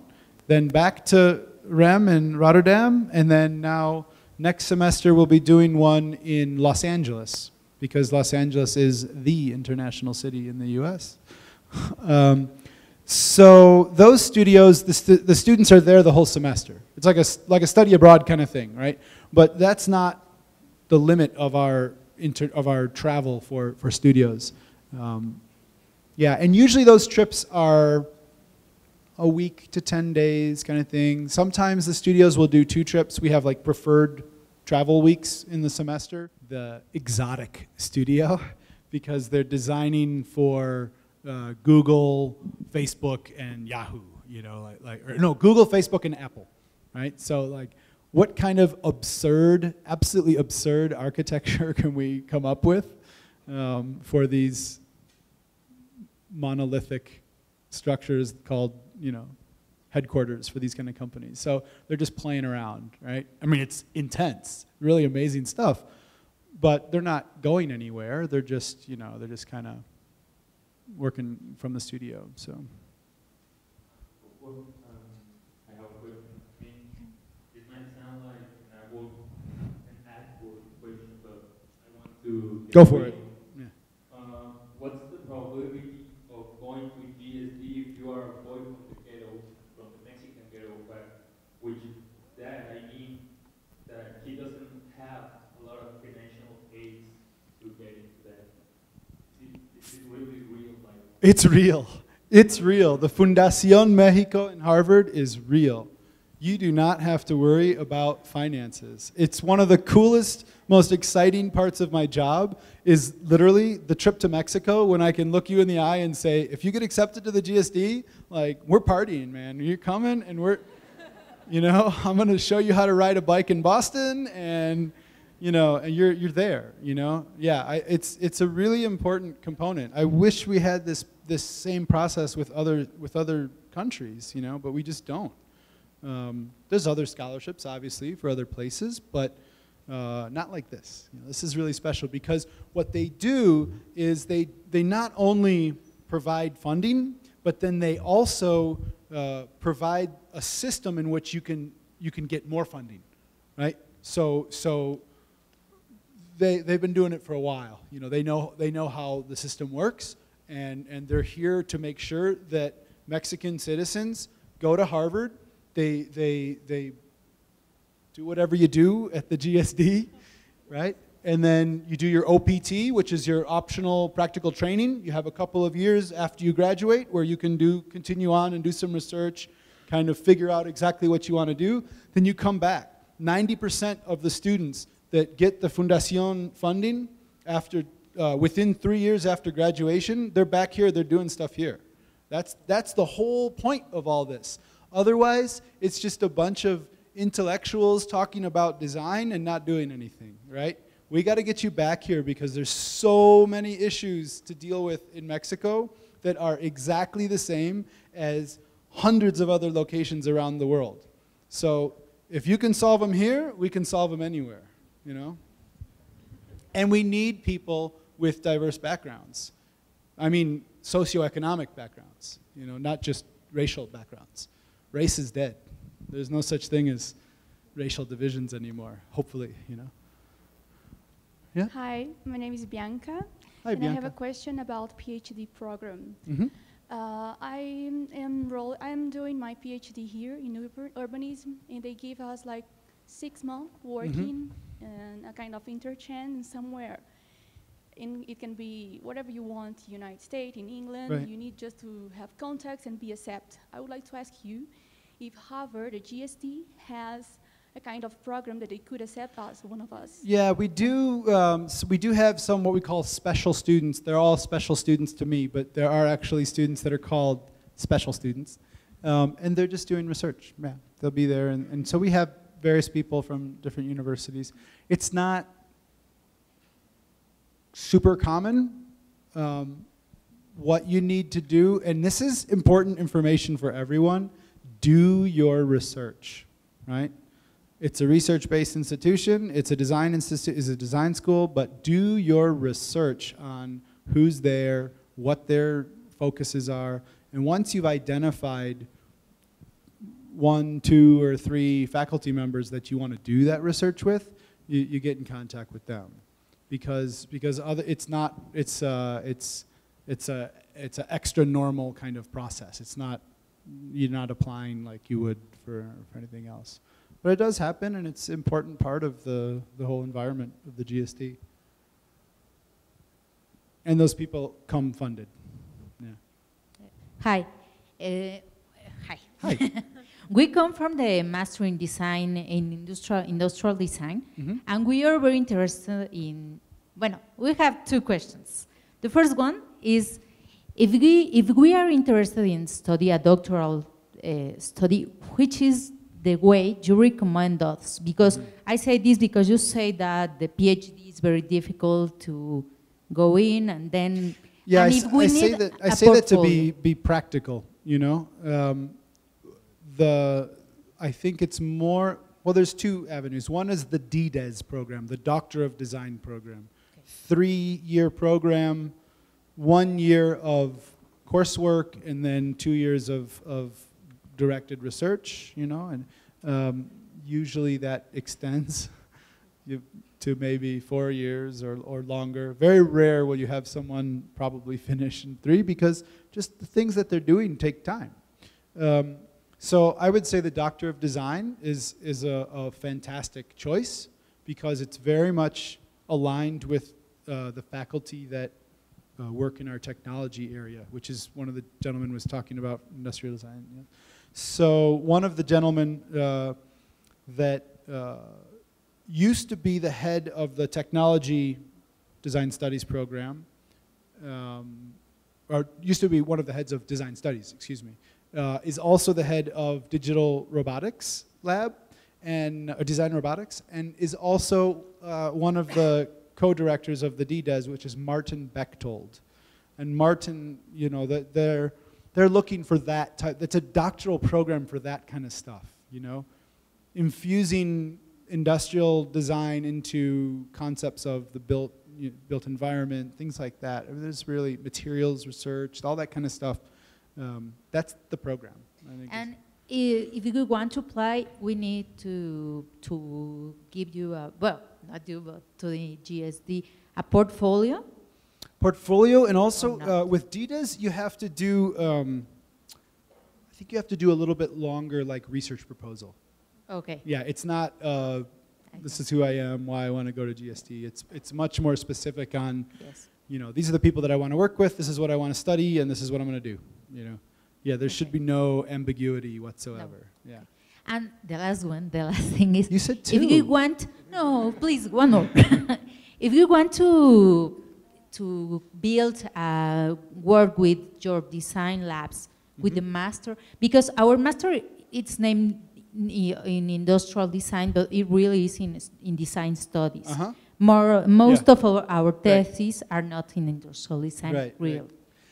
then back to Rem in Rotterdam, and then now next semester we'll be doing one in Los Angeles, because Los Angeles is the international city in the US. So those studios, the students are there the whole semester. It's like a study abroad kind of thing, right? But that's not the limit of our travel for studios. Yeah, and usually those trips are a week to 10 days kind of thing. Sometimes the studios will do 2 trips. We have like preferred travel weeks in the semester. The exotic studio, because they're designing for Google, Facebook, and Yahoo, you know, Google, Facebook, and Apple, right? So like, what kind of absurd, absolutely absurd architecture can we come up with for these monolithic structures called, you know, headquarters for these kind of companies? So they're just playing around, right? I mean, it's intense, really amazing stuff, but they're not going anywhere. They're just, you know, they're just kind of working from the studio, so. Well, I have a question. I mean, it might sound like an awkward question, but I want to. Go for it. Yeah. What's the probability of going to GSD if you are a boy from the ghetto, from the Mexican ghetto, but which that I mean that he doesn't have a lot of financial aids to get into that? Is it really real? It's real. It's real. The Fundación Mexico in Harvard is real. You do not have to worry about finances. It's one of the coolest, most exciting parts of my job is literally the trip to Mexico when I can look you in the eye and say, if you get accepted to the GSD, like, we're partying, man. You're coming and we're, you know, I'm going to show you how to ride a bike in Boston and, you know, and you're there, you know. Yeah, it's a really important component. I wish we had this same process with other countries, you know, but we just don't. There's other scholarships, obviously, for other places, but not like this. You know, this is really special because what they do is they not only provide funding, but then they also provide a system in which you can get more funding, right? So they've been doing it for a while. You know, they know how the system works, and they're here to make sure that Mexican citizens go to Harvard. They do whatever you do at the GSD, right? And then you do your OPT, which is your optional practical training. You have a couple of years after you graduate where you can continue on and do some research, kind of figure out exactly what you want to do. Then you come back. 90% of the students that get the Fundación funding after, within 3 years after graduation, they're back here, they're doing stuff here. That's the whole point of all this. Otherwise, it's just a bunch of intellectuals talking about design and not doing anything, right? We got to get you back here because there's so many issues to deal with in Mexico that are exactly the same as hundreds of other locations around the world. So if you can solve them here, we can solve them anywhere, you know? And we need people with diverse backgrounds. I mean, socioeconomic backgrounds, you know, not just racial backgrounds. Race is dead. There's no such thing as racial divisions anymore, hopefully, you know. Yeah? Hi, my name is Bianca. Hi, and Bianca. I have a question about PhD program. Mm-hmm. I am doing my PhD here in urbanism, and they give us like 6 months working and a kind of interchange somewhere. And it can be whatever you want, United States, in England. Right. You need just to have contacts and be accepted. I would like to ask you if Harvard, the GSD, has a kind of program that they could accept us, one of us. Yeah, we do. So we do have some what we call special students. They're all special students to me, but there are actually students that are called special students, and they're just doing research. Yeah, they'll be there, and so we have various people from different universities. It's not super common. What you need to do, and this is important information for everyone, do your research, right? It's a research-based institution, it's a design institute, it's a design school, but do your research on who's there, what their focuses are, and once you've identified 1, 2, or 3 faculty members that you want to do that research with, you get in contact with them. Because it's an extra normal kind of process. It's not, you're not applying like you would for anything else. But it does happen, and it's an important part of the whole environment of the GSD. And those people come funded. Yeah. Hi. Hi. Hi. We come from the Master in Design in Industrial Design, and we are very interested in, we have 2 questions. The first one is, if we are interested in study a doctoral study, which is the way you recommend us? Because I say this because you say that the PhD is very difficult to go in, and then yeah, and I say that to be practical. You know, I think it's more. Well, there's 2 avenues. One is the DDES program, the Doctor of Design program, 3-year program, 1 year of coursework, and then 2 years of directed research, you know, and usually that extends to maybe 4 years or longer. Very rare will you have someone probably finish in 3 because just the things that they're doing take time. So I would say the Doctor of Design is a fantastic choice because it's very much aligned with the faculty that work in our technology area, which is one of the gentlemen was talking about industrial design. Yeah. So one of the gentlemen that used to be the head of the technology design studies program, or used to be one of the heads of design studies, excuse me, is also the head of digital robotics lab and design robotics, and is also one of the co-directors of the DDES, which is Martin Bechtold. And Martin, you know, they're looking for that type. It's a doctoral program for that kind of stuff, you know, infusing industrial design into concepts of the built environment, things like that. I mean, there's really materials research, all that kind of stuff. That's the program. I think. And if you want to apply, we need to give you a, well, not you, but to the GSD, a portfolio. Portfolio, and also with DDES, you have to do, I think you have to do a little bit longer, like research proposal. Okay. Yeah, it's not, this is who I am, why I want to go to GSD. It's much more specific on, you know, these are the people that I want to work with, this is what I want to study, and this is what I'm going to do, you know. Yeah, there should be no ambiguity whatsoever. No. Yeah. And the last thing is, you said 2. If you want, no, please, one more. If you want to build work with your design labs, with the master, because our master, it's named in industrial design, but it really is in design studies. Most of our theses are not in industrial design, really.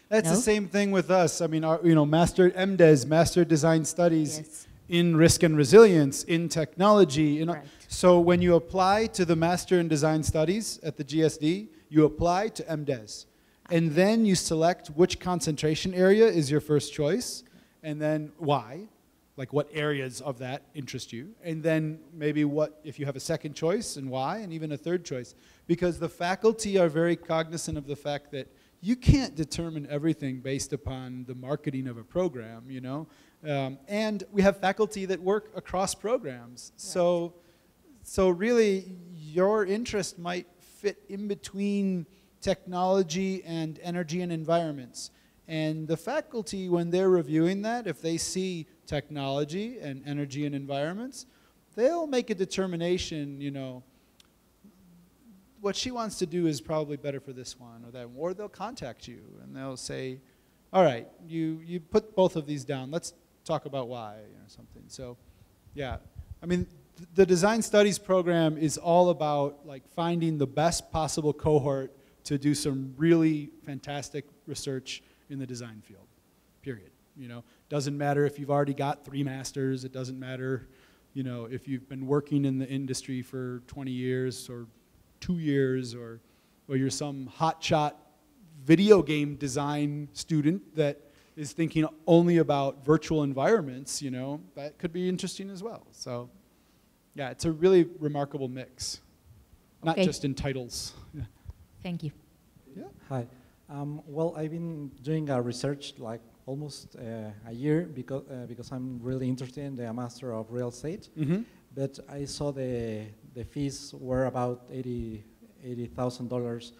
That's the same thing with us. I mean, our, you know, Master MDes, Master Design Studies in Risk and Resilience, in Technology. You know, so when you apply to the Master in Design Studies at the GSD, you apply to MDes. And then you select which concentration area is your first choice, and then why, like what areas of that interest you, and then maybe what, if you have a second choice, and why, and even a third choice. Because the faculty are very cognizant of the fact that you can't determine everything based upon the marketing of a program, you know. And we have faculty that work across programs. So really, your interest might fit in between technology and energy and environments. And the faculty, when they're reviewing that, if they see technology and energy and environments, they'll make a determination, you know, what she wants to do is probably better for this one or that one. Or they'll contact you and they'll say, all right, you put both of these down. Let's talk about why or something. So, yeah. I mean, the design studies program is all about like finding the best possible cohort to do some really fantastic research in the design field, period. You know, doesn't matter if you've already got 3 masters. It doesn't matter, you know, if you've been working in the industry for 20 years or 2 years, or you're some hotshot video game design student that is thinking only about virtual environments, you know, that could be interesting as well. So, yeah, it's a really remarkable mix, not just in titles. Yeah. Thank you. Yeah. Hi. Well, I've been doing a research like almost a year because I'm really interested in the Master of Real Estate. But I saw the fees were about $80,000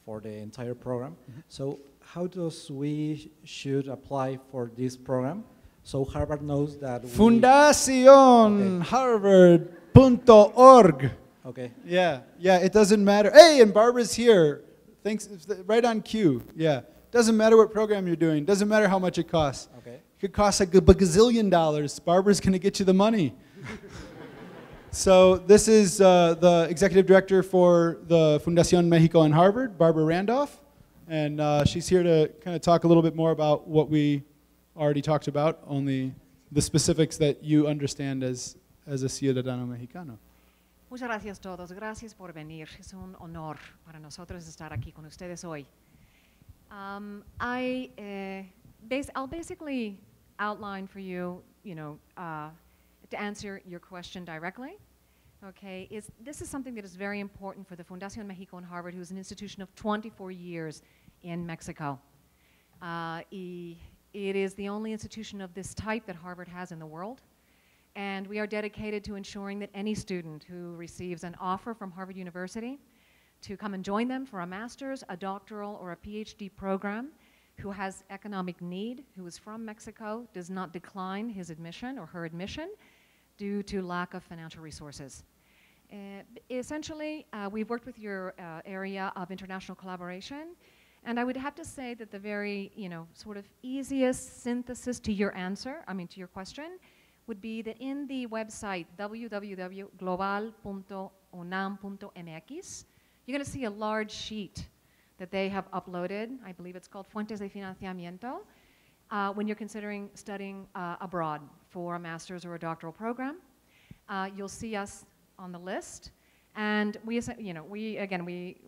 for the entire program. So how does we should apply for this program? So Harvard knows that FundacionHarvard.org. Okay. Yeah, it doesn't matter. Hey, and Barbara's here. Thanks, right on cue. Yeah, doesn't matter what program you're doing. Doesn't matter how much it costs. Okay. It could cost like a gazillion dollars. Barbara's going to get you the money. So this is the executive director for the Fundación Mexico and Harvard, Barbara Randolph, and she's here to kind of talk a little bit more about what we already talked about, only the specifics that you understand as a ciudadano mexicano. Muchas gracias a todos. Gracias por venir. Es un honor para nosotros estar aquí con ustedes hoy. I'll basically outline for you, to answer your question directly. Okay, this is something that is very important for the Fundación Mexico and Harvard, who is an institution of 24 years in Mexico. It is the only institution of this type that Harvard has in the world. And we are dedicated to ensuring that any student who receives an offer from Harvard University to come and join them for a master's, a doctoral, or a PhD program, who has economic need, who is from Mexico, does not decline his admission or her admission due to lack of financial resources. Essentially, we've worked with your area of international collaboration, and I would have to say that the very, sort of easiest synthesis to your answer, to your question, would be that in the website www.global.unam.mx, you're going to see a large sheet that they have uploaded. I believe it's called Fuentes de Financiamiento, when you're considering studying abroad for a master's or a doctoral program. You'll see us on the list, and we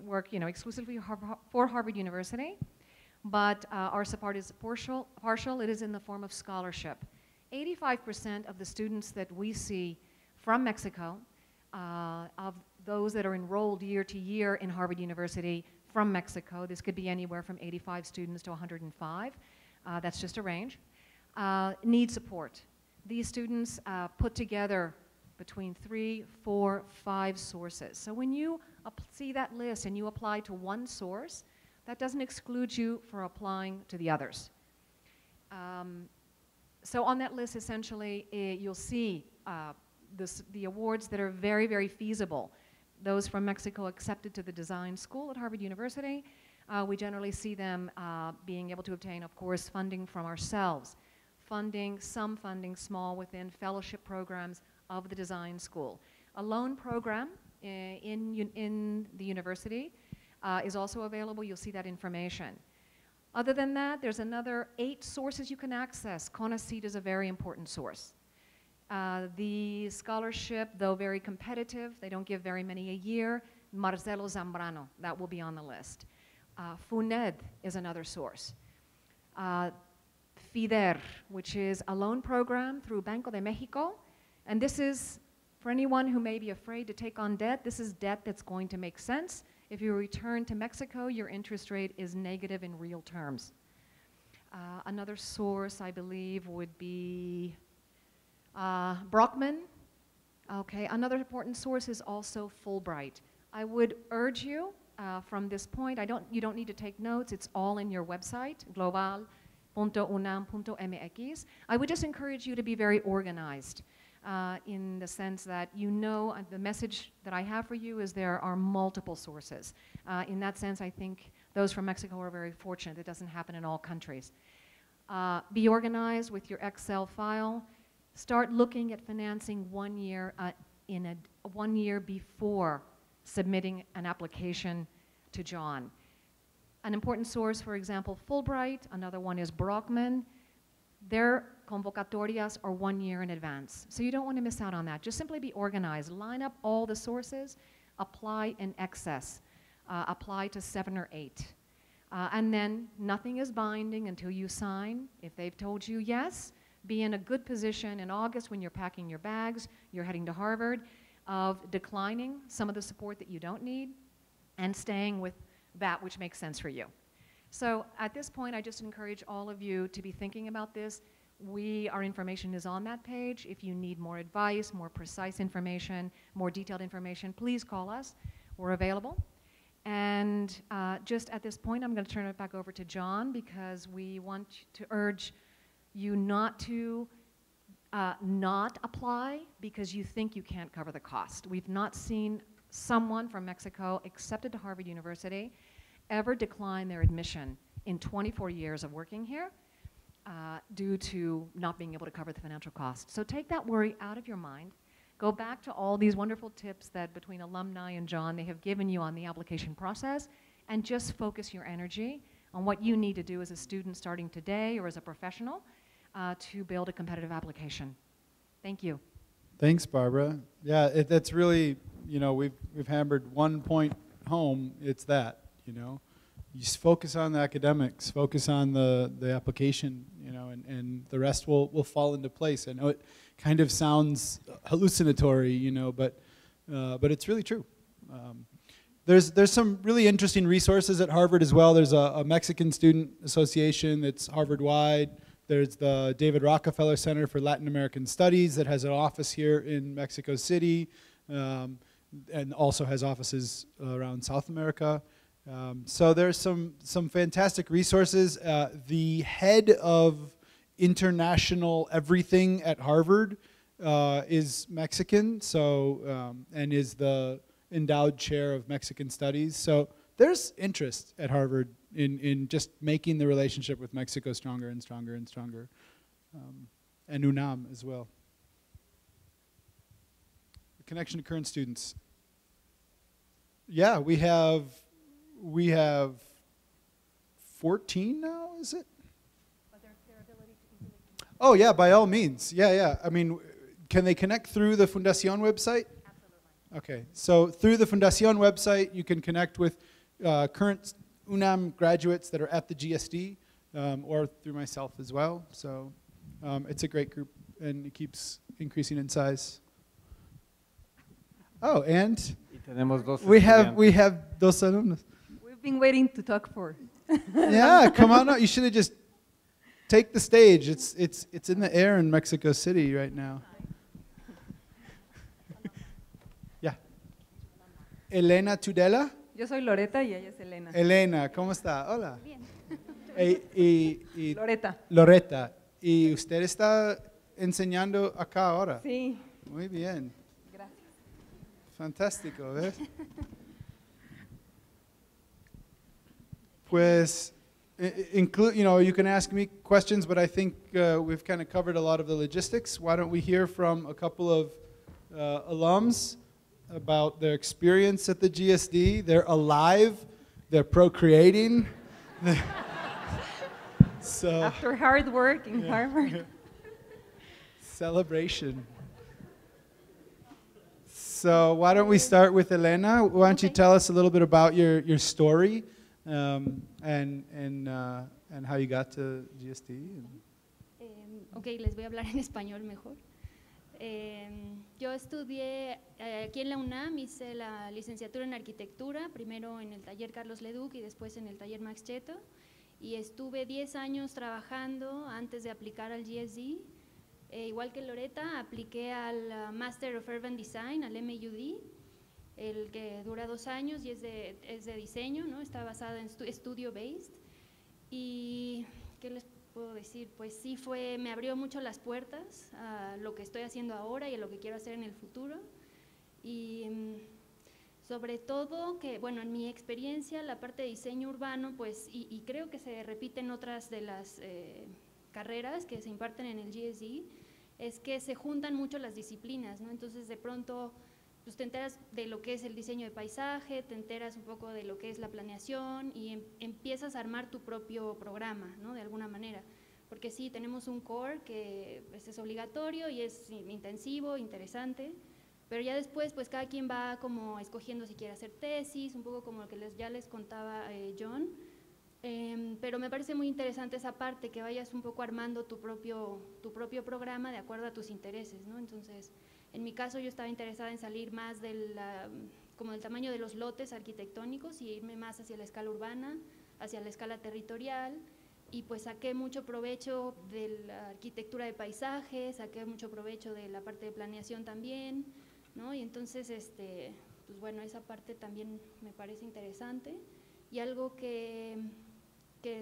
work exclusively for Harvard University, but our support is partial. It is in the form of scholarship. 85% of the students that we see from Mexico, of those that are enrolled year to year in Harvard University from Mexico, this could be anywhere from 85 students to 105, that's just a range, need support. These students put together between 3, 4, 5 sources. So when you see that list and you apply to one source, that doesn't exclude you from applying to the others. So on that list, essentially, you'll see the awards that are very, very feasible. Those from Mexico accepted to the design school at Harvard University. We generally see them being able to obtain, of course, funding from ourselves. Some funding small within fellowship programs of the design school. A loan program in the university is also available. You'll see that information. Other than that, there's another 8 sources you can access. CONACYT is a very important source. The scholarship, though very competitive, they don't give very many a year. Marcelo Zambrano, that will be on the list. FUNED is another source. FIDER, which is a loan program through Banco de Mexico. And this is, for anyone who may be afraid to take on debt, this is debt that's going to make sense. If you return to Mexico, your interest rate is negative in real terms. Another source, I believe, would be Brockman. Okay, another important source is also Fulbright. I would urge you from this point, you don't need to take notes, it's all in your website, global.unam.mx. I would just encourage you to be very organized in the sense that the message that I have for you is there are multiple sources. In that sense, I think those from Mexico are very fortunate. It doesn't happen in all countries. Be organized with your Excel file. Start looking at financing 1 year, 1 year before submitting an application to John. An important source, for example, Fulbright. Another one is Brockman. Their convocatorias are 1 year in advance. So you don't want to miss out on that. Just simply be organized. Line up all the sources. Apply in excess. Apply to 7 or 8. And then nothing is binding until you sign. If they've told you yes, be in a good position in August when you're packing your bags, you're heading to Harvard, of declining some of the support that you don't need and staying with that which makes sense for you. So at this point, I just encourage all of you to be thinking about this. Our information is on that page. If you need more advice, more precise information, more detailed information, please call us. We're available. And just at this point, I'm going to turn it back over to John because we want to urge you not to not apply because you think you can't cover the cost. We've not seen someone from Mexico accepted to Harvard University ever decline their admission in 24 years of working here due to not being able to cover the financial cost. So take that worry out of your mind. Go back to all these wonderful tips that between alumni and John, they have given you on the application process, and just focus your energy on what you need to do as a student starting today or as a professional to build a competitive application. Thank you. Thanks, Barbara. Yeah, that's really, we've hammered one point home. It's that, you just focus on the academics, focus on the application, and the rest will fall into place. I know it kind of sounds hallucinatory, but it's really true. There's some really interesting resources at Harvard as well. There's a Mexican Student Association that's Harvard-wide. There's the David Rockefeller Center for Latin American Studies that has an office here in Mexico City. and also has offices around South America. So there's some fantastic resources. The head of international everything at Harvard is Mexican, so and is the endowed chair of Mexican studies. So there's interest at Harvard in just making the relationship with Mexico stronger and stronger and stronger, and UNAM as well. The connection to current students. Yeah, we have 14 now, is it? Oh yeah, by all means. Yeah. I mean, can they connect through the Fundación website? Absolutely. Okay, so through the Fundación website, you can connect with current UNAM graduates that are at the GSD, or through myself as well. So it's a great group, and it keeps increasing in size. Oh, and we have dos alumnos. We've been waiting to talk for. Yeah, come on out. You should have just take the stage. It's in the air in Mexico City right now. Yeah. Elena Tudela. Yo soy Loreta y ella es Elena. Elena, ¿cómo está? Hola. Bien. Y Loreta. Loreta. ¿Y usted está enseñando acá ahora? Sí. Muy bien. Gracias. Fantástico, ¿ves? Pues, you can ask me questions, but I think we've kind of covered a lot of the logistics. Why don't we hear from a couple of alums about their experience at the GSD. They're alive, they're procreating. So after hard work in Harvard. Celebration. So why don't we start with Elena? Why don't you tell us a little bit about your story and how you got to GSD? Ok, les voy a hablar en español mejor. Yo estudié aquí en la UNAM, hice la licenciatura en arquitectura, primero en el taller Carlos Leduc y después en el taller Max Cheto, y estuve 10 años trabajando antes de aplicar al GSD. Igual que Loreta, apliqué al Master of Urban Design, al MUD, el que dura 2 años y es de diseño, ¿no? Está basado en studio-based. Y, ¿qué les puedo decir? Pues sí, me abrió mucho las puertas a lo que estoy haciendo ahora y a lo que quiero hacer en el futuro. Y sobre todo que, bueno, en mi experiencia, la parte de diseño urbano, pues, y creo que se repite en otras de las carreras que se imparten en el GSD, es que se juntan mucho las disciplinas, ¿no? Entonces, de pronto, pues te enteras de lo que es el diseño de paisaje, te enteras un poco de lo que es la planeación y empiezas a armar tu propio programa, ¿no? De alguna manera, porque sí, tenemos un core que es obligatorio y es intensivo, interesante, pero ya después, pues cada quien va como escogiendo si quiere hacer tesis, un poco como lo que ya les contaba John, pero me parece muy interesante esa parte, que vayas un poco armando tu propio programa de acuerdo a tus intereses, ¿no? Entonces, en mi caso yo estaba interesada en salir más como del tamaño de los lotes arquitectónicos y irme más hacia la escala urbana, hacia la escala territorial, y pues saqué mucho provecho de la arquitectura de paisaje, saqué mucho provecho de la parte de planeación también, ¿no? Y entonces, pues bueno, esa parte también me parece interesante. Y algo que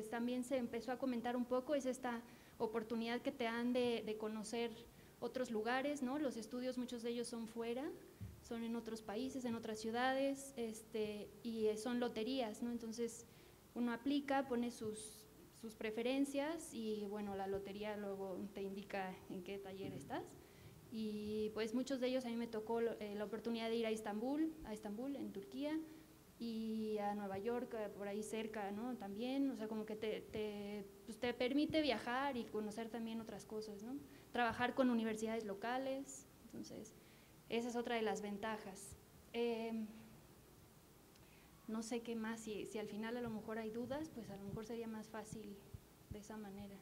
también se empezó a comentar un poco es esta oportunidad que te dan de conocer otros lugares, ¿no? Los estudios, muchos de ellos son fuera, son en otros países, en otras ciudades, y son loterías, ¿no? Entonces uno aplica, pone sus preferencias y bueno, la lotería luego te indica en qué taller estás. Y pues muchos de ellos a mí me tocó la oportunidad de ir a Estambul, en Turquía, y a Nueva York, por ahí cerca, ¿no? También, o sea, como que te permite viajar y conocer también otras cosas, ¿no? Trabajar con universidades locales, entonces, esa es otra de las ventajas. No sé qué más, si al final a lo mejor hay dudas, pues a lo mejor sería más fácil de esa manera.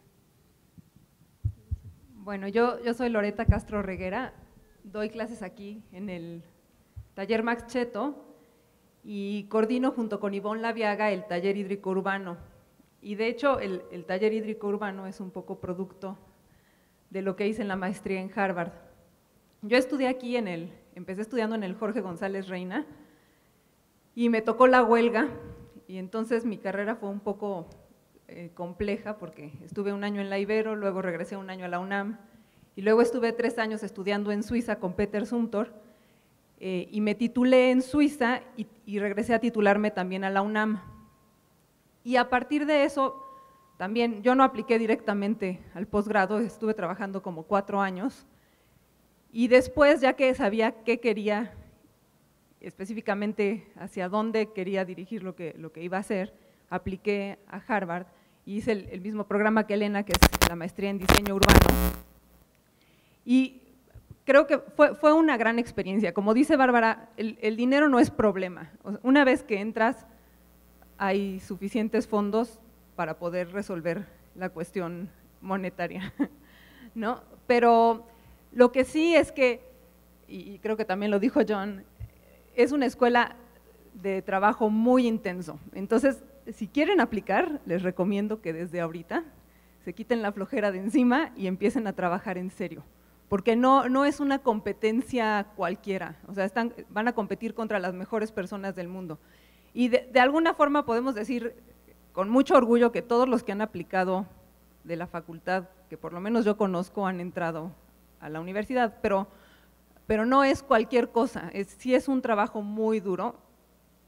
Bueno, yo soy Loreta Castro Reguera, doy clases aquí en el taller Max Cheto, y coordino junto con Ivonne Laviaga el taller hídrico urbano. Y de hecho el taller hídrico urbano es un poco producto de lo que hice en la maestría en Harvard. Yo estudié aquí en empecé estudiando en el Jorge González Reina y me tocó la huelga, y entonces mi carrera fue un poco compleja porque estuve un año en la Ibero, luego regresé un año a la UNAM y luego estuve 3 años estudiando en Suiza con Peter Zumthor y me titulé en Suiza y regresé a titularme también a la UNAM. Y a partir de eso, también yo no apliqué directamente al posgrado, estuve trabajando como 4 años y después, ya que sabía qué quería, específicamente hacia dónde quería dirigir lo que iba a hacer, apliqué a Harvard y hice el mismo programa que Elena, que es la maestría en diseño urbano. Y creo que fue una gran experiencia. Como dice Bárbara, el dinero no es problema. Una vez que entras, hay suficientes fondos para poder resolver la cuestión monetaria, ¿no? Pero lo que sí es que, y creo que también lo dijo John, es una escuela de trabajo muy intenso. Entonces, si quieren aplicar, les recomiendo que desde ahorita se quiten la flojera de encima y empiecen a trabajar en serio, porque no es una competencia cualquiera, o sea, van a competir contra las mejores personas del mundo. Y de alguna forma podemos decir con mucho orgullo que todos los que han aplicado de la facultad, que por lo menos yo conozco, han entrado a la universidad, pero no es cualquier cosa, sí es un trabajo muy duro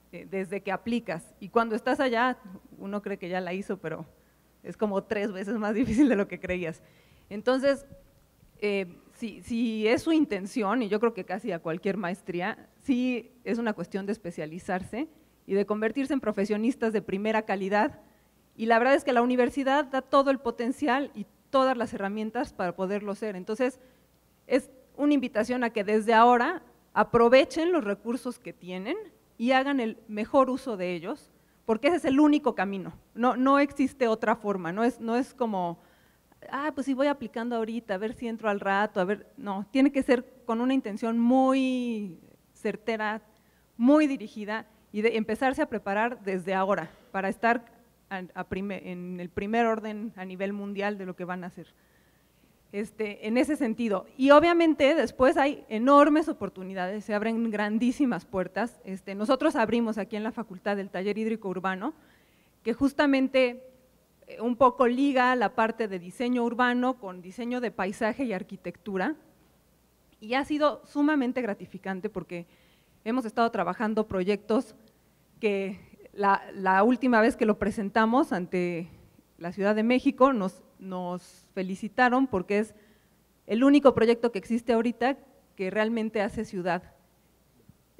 desde que aplicas, y cuando estás allá, uno cree que ya la hizo, pero es como 3 veces más difícil de lo que creías. Entonces, si es su intención, y yo creo que casi a cualquier maestría, sí es una cuestión de especializarse y de convertirse en profesionistas de primera calidad, y la verdad es que la universidad da todo el potencial y todas las herramientas para poderlo ser. Entonces, es una invitación a que desde ahora aprovechen los recursos que tienen y hagan el mejor uso de ellos, porque ese es el único camino, no existe otra forma, no es como, pues si voy aplicando ahorita, a ver si entro al rato, a ver, no, tiene que ser con una intención muy certera, muy dirigida, y de empezarse a preparar desde ahora, para estar en el primer orden a nivel mundial de lo que van a hacer. En ese sentido, y obviamente después hay enormes oportunidades, se abren grandísimas puertas. Nosotros abrimos aquí en la facultad el taller hídrico urbano, que justamente un poco liga la parte de diseño urbano con diseño de paisaje y arquitectura, y ha sido sumamente gratificante porque hemos estado trabajando proyectos que la última vez que lo presentamos ante la Ciudad de México nos felicitaron porque es el único proyecto que existe ahorita que realmente hace ciudad,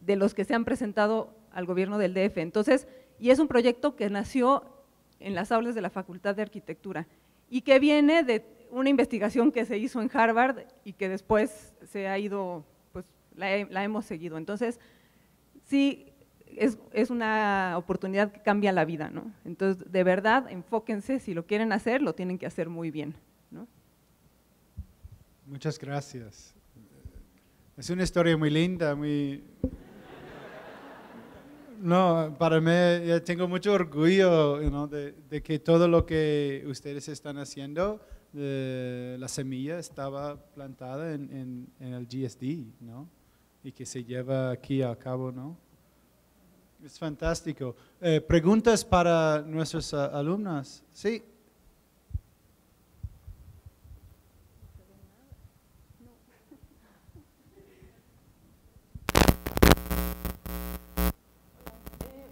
de los que se han presentado al gobierno del DF. Entonces, y es un proyecto que nació en las aulas de la Facultad de Arquitectura y que viene de una investigación que se hizo en Harvard y que después se ha ido, pues la hemos seguido. Entonces, sí, es una oportunidad que cambia la vida, ¿no? Entonces, de verdad, enfóquense, si lo quieren hacer, lo tienen que hacer muy bien, ¿no? Muchas gracias. Es una historia muy linda, No, para mí, yo tengo mucho orgullo, de que todo lo que ustedes están haciendo, la semilla estaba plantada en el GSD, ¿no? Y que se lleva aquí a cabo, ¿no? Es fantástico. ¿Preguntas para nuestros alumnos? Sí.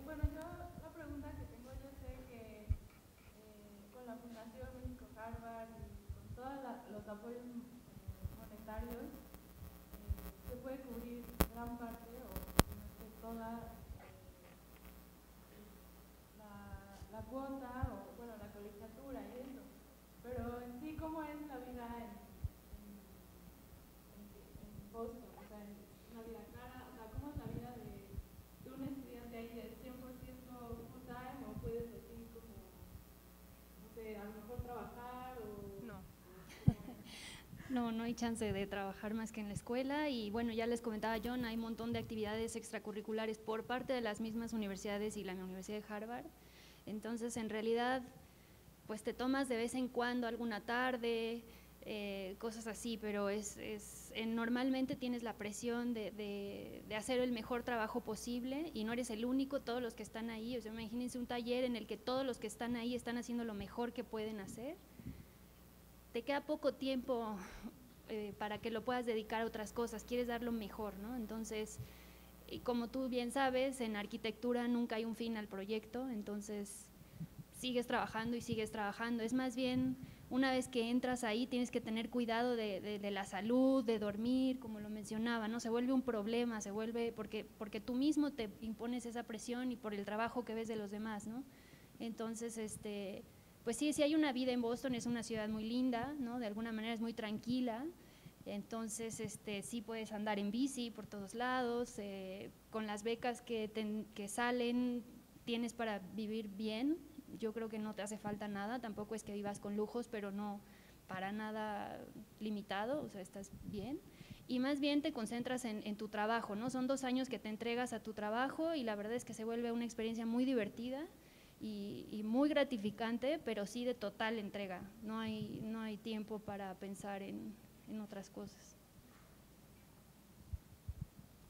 Bueno, yo la pregunta que tengo, yo sé que con la Fundación México Harvard y con todos los apoyos monetarios se puede cubrir gran parte o no sé, toda la cuota o bueno, la colegiatura y eso, pero en sí, ¿cómo es la vida en Boston? O sea, en una vida clara, o sea, ¿cómo es la vida de un estudiante ahí de 100% full time o puedes decir como, no sé, a lo mejor trabajar o… No. No hay chance de trabajar más que en la escuela y bueno, ya les comentaba John, hay un montón de actividades extracurriculares por parte de las mismas universidades y la Universidad de Harvard, entonces en realidad pues te tomas de vez en cuando alguna tarde, cosas así, pero normalmente tienes la presión de hacer el mejor trabajo posible y no eres el único, todos los que están ahí, o sea, imagínense un taller en el que todos los que están ahí están haciendo lo mejor que pueden hacer. Te queda poco tiempo para que lo puedas dedicar a otras cosas, quieres dar lo mejor, ¿no? Entonces, como tú bien sabes, en arquitectura nunca hay un fin al proyecto, entonces sigues trabajando y sigues trabajando, es más bien… Una vez que entras ahí tienes que tener cuidado de la salud, de dormir, como lo mencionaba, ¿no? Se vuelve un problema, se vuelve porque tú mismo te impones esa presión y por el trabajo que ves de los demás, ¿no? Entonces, pues sí hay una vida en Boston, es una ciudad muy linda, ¿no? De alguna manera es muy tranquila, entonces sí puedes andar en bici por todos lados, con las becas que salen tienes para vivir bien. Yo creo que no te hace falta nada, tampoco es que vivas con lujos, pero no para nada limitado, o sea, estás bien. Y más bien te concentras en tu trabajo, ¿no? Son 2 años que te entregas a tu trabajo y la verdad es que se vuelve una experiencia muy divertida y muy gratificante, pero sí de total entrega. No hay tiempo para pensar en otras cosas.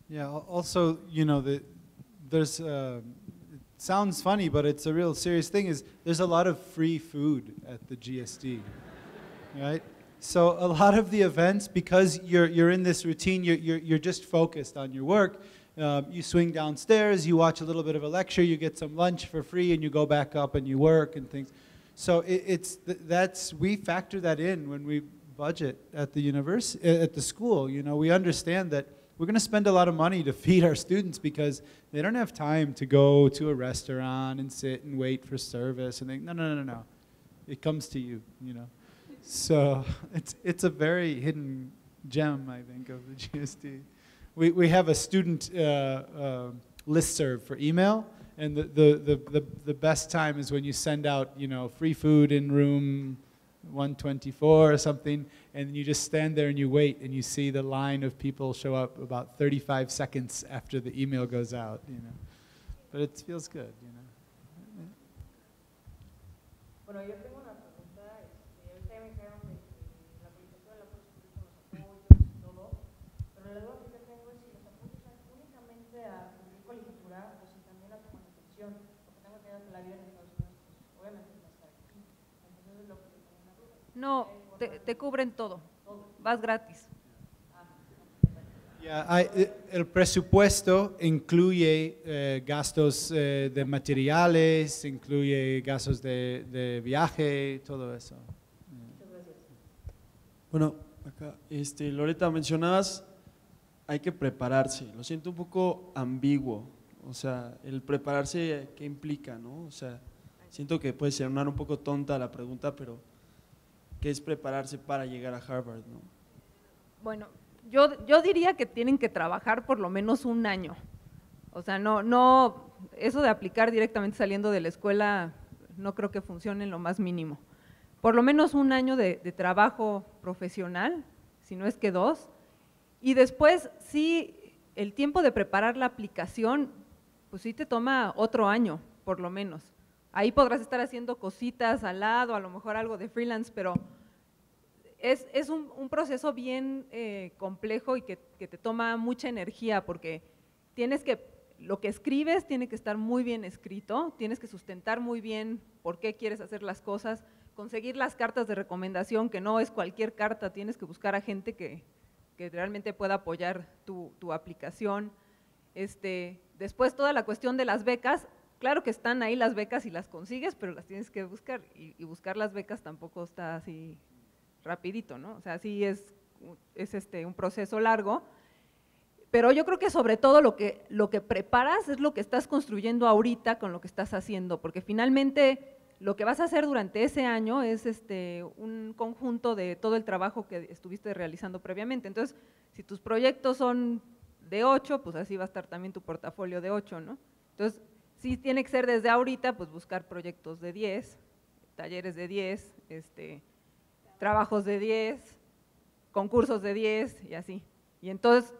Yeah, also, you know, there's… sounds funny, but it's a real serious thing, is there's a lot of free food at the GSD, right? So a lot of the events, because you're in this routine, you're just focused on your work, you swing downstairs, you watch a little bit of a lecture, you get some lunch for free, and you go back up and you work and things. So we factor that in when we budget at the university, at the school. You know, we understand that we're going to spend a lot of money to feed our students because they don't have time to go to a restaurant and sit and wait for service and think, no. It comes to you, you know. So it's a very hidden gem, I think, of the GSD. We have a student listserv for email, and the best time is when you send out, you know, free food in room 124 or something, and you just stand there and you wait and you see the line of people show up about 35 seconds after the email goes out, you know. But it feels good, you know. Bueno, yo tengo una pregunta, ahorita me dijeron de la publicación la puedes cubrir con los apoyos y todo, pero la duda que yo tengo es si los apoyos son únicamente a cubrir colegiatura o si también a tu manutención, porque tengo que la vida en Estados Unidos, pues, obviamente va a estar aquí. Entonces es lo que tengo una duda. No, te cubren todo, vas gratis. Yeah, el presupuesto incluye gastos de materiales, incluye gastos de viaje, todo eso. Muchas gracias. Bueno, acá, Loreta, mencionabas, hay que prepararse. Lo siento un poco ambiguo. O sea, el prepararse, ¿qué implica, no? O sea, siento que puede sonar un poco tonta la pregunta, pero ¿qué es prepararse para llegar a Harvard, no? Bueno, yo diría que tienen que trabajar por lo menos 1 año. O sea, no, eso de aplicar directamente saliendo de la escuela no creo que funcione en lo más mínimo. Por lo menos 1 año de trabajo profesional, si no es que 2, y después sí, el tiempo de preparar la aplicación, pues sí te toma otro año, por lo menos. Ahí podrás estar haciendo cositas al lado, a lo mejor algo de freelance, pero es un proceso bien complejo y que te toma mucha energía, porque lo que escribes tiene que estar muy bien escrito, tienes que sustentar muy bien por qué quieres hacer las cosas, conseguir las cartas de recomendación, que no es cualquier carta, tienes que buscar a gente que realmente pueda apoyar tu aplicación. Después toda la cuestión de las becas, claro que están ahí las becas y las consigues, pero las tienes que buscar, y buscar las becas tampoco está así rapidito, ¿no? O sea, sí es un proceso largo, pero yo creo que sobre todo lo que preparas es lo que estás construyendo ahorita con lo que estás haciendo, porque finalmente lo que vas a hacer durante ese año es un conjunto de todo el trabajo que estuviste realizando previamente. Entonces, si tus proyectos son de 8, pues así va a estar también tu portafolio de 8, ¿no? Entonces, sí tiene que ser desde ahorita, pues buscar proyectos de 10, talleres de 10, trabajos de 10, concursos de 10 y así. Y entonces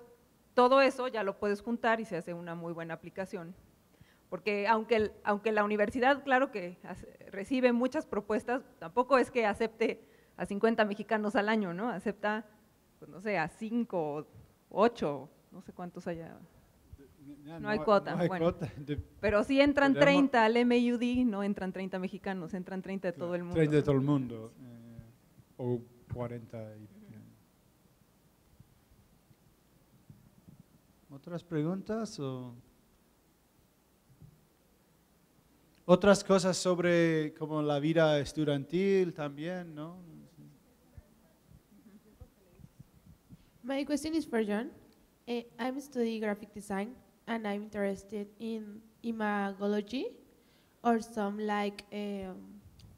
todo eso ya lo puedes juntar y se hace una muy buena aplicación. Porque aunque la universidad, claro que recibe muchas propuestas, tampoco es que acepte a 50 mexicanos al año, ¿no? Acepta, pues no sé, a 5, 8, no sé cuántos haya. No hay cuota, no hay bueno. cuota. Pero si entran 30 al MUD, no entran 30 mexicanos, entran 30 de todo el mundo. 30 de todo el mundo, o 40. ¿Otras preguntas o otras cosas sobre como la vida estudiantil también, no? My question is for John. I'm studying graphic design and I'm interested in imagology or some like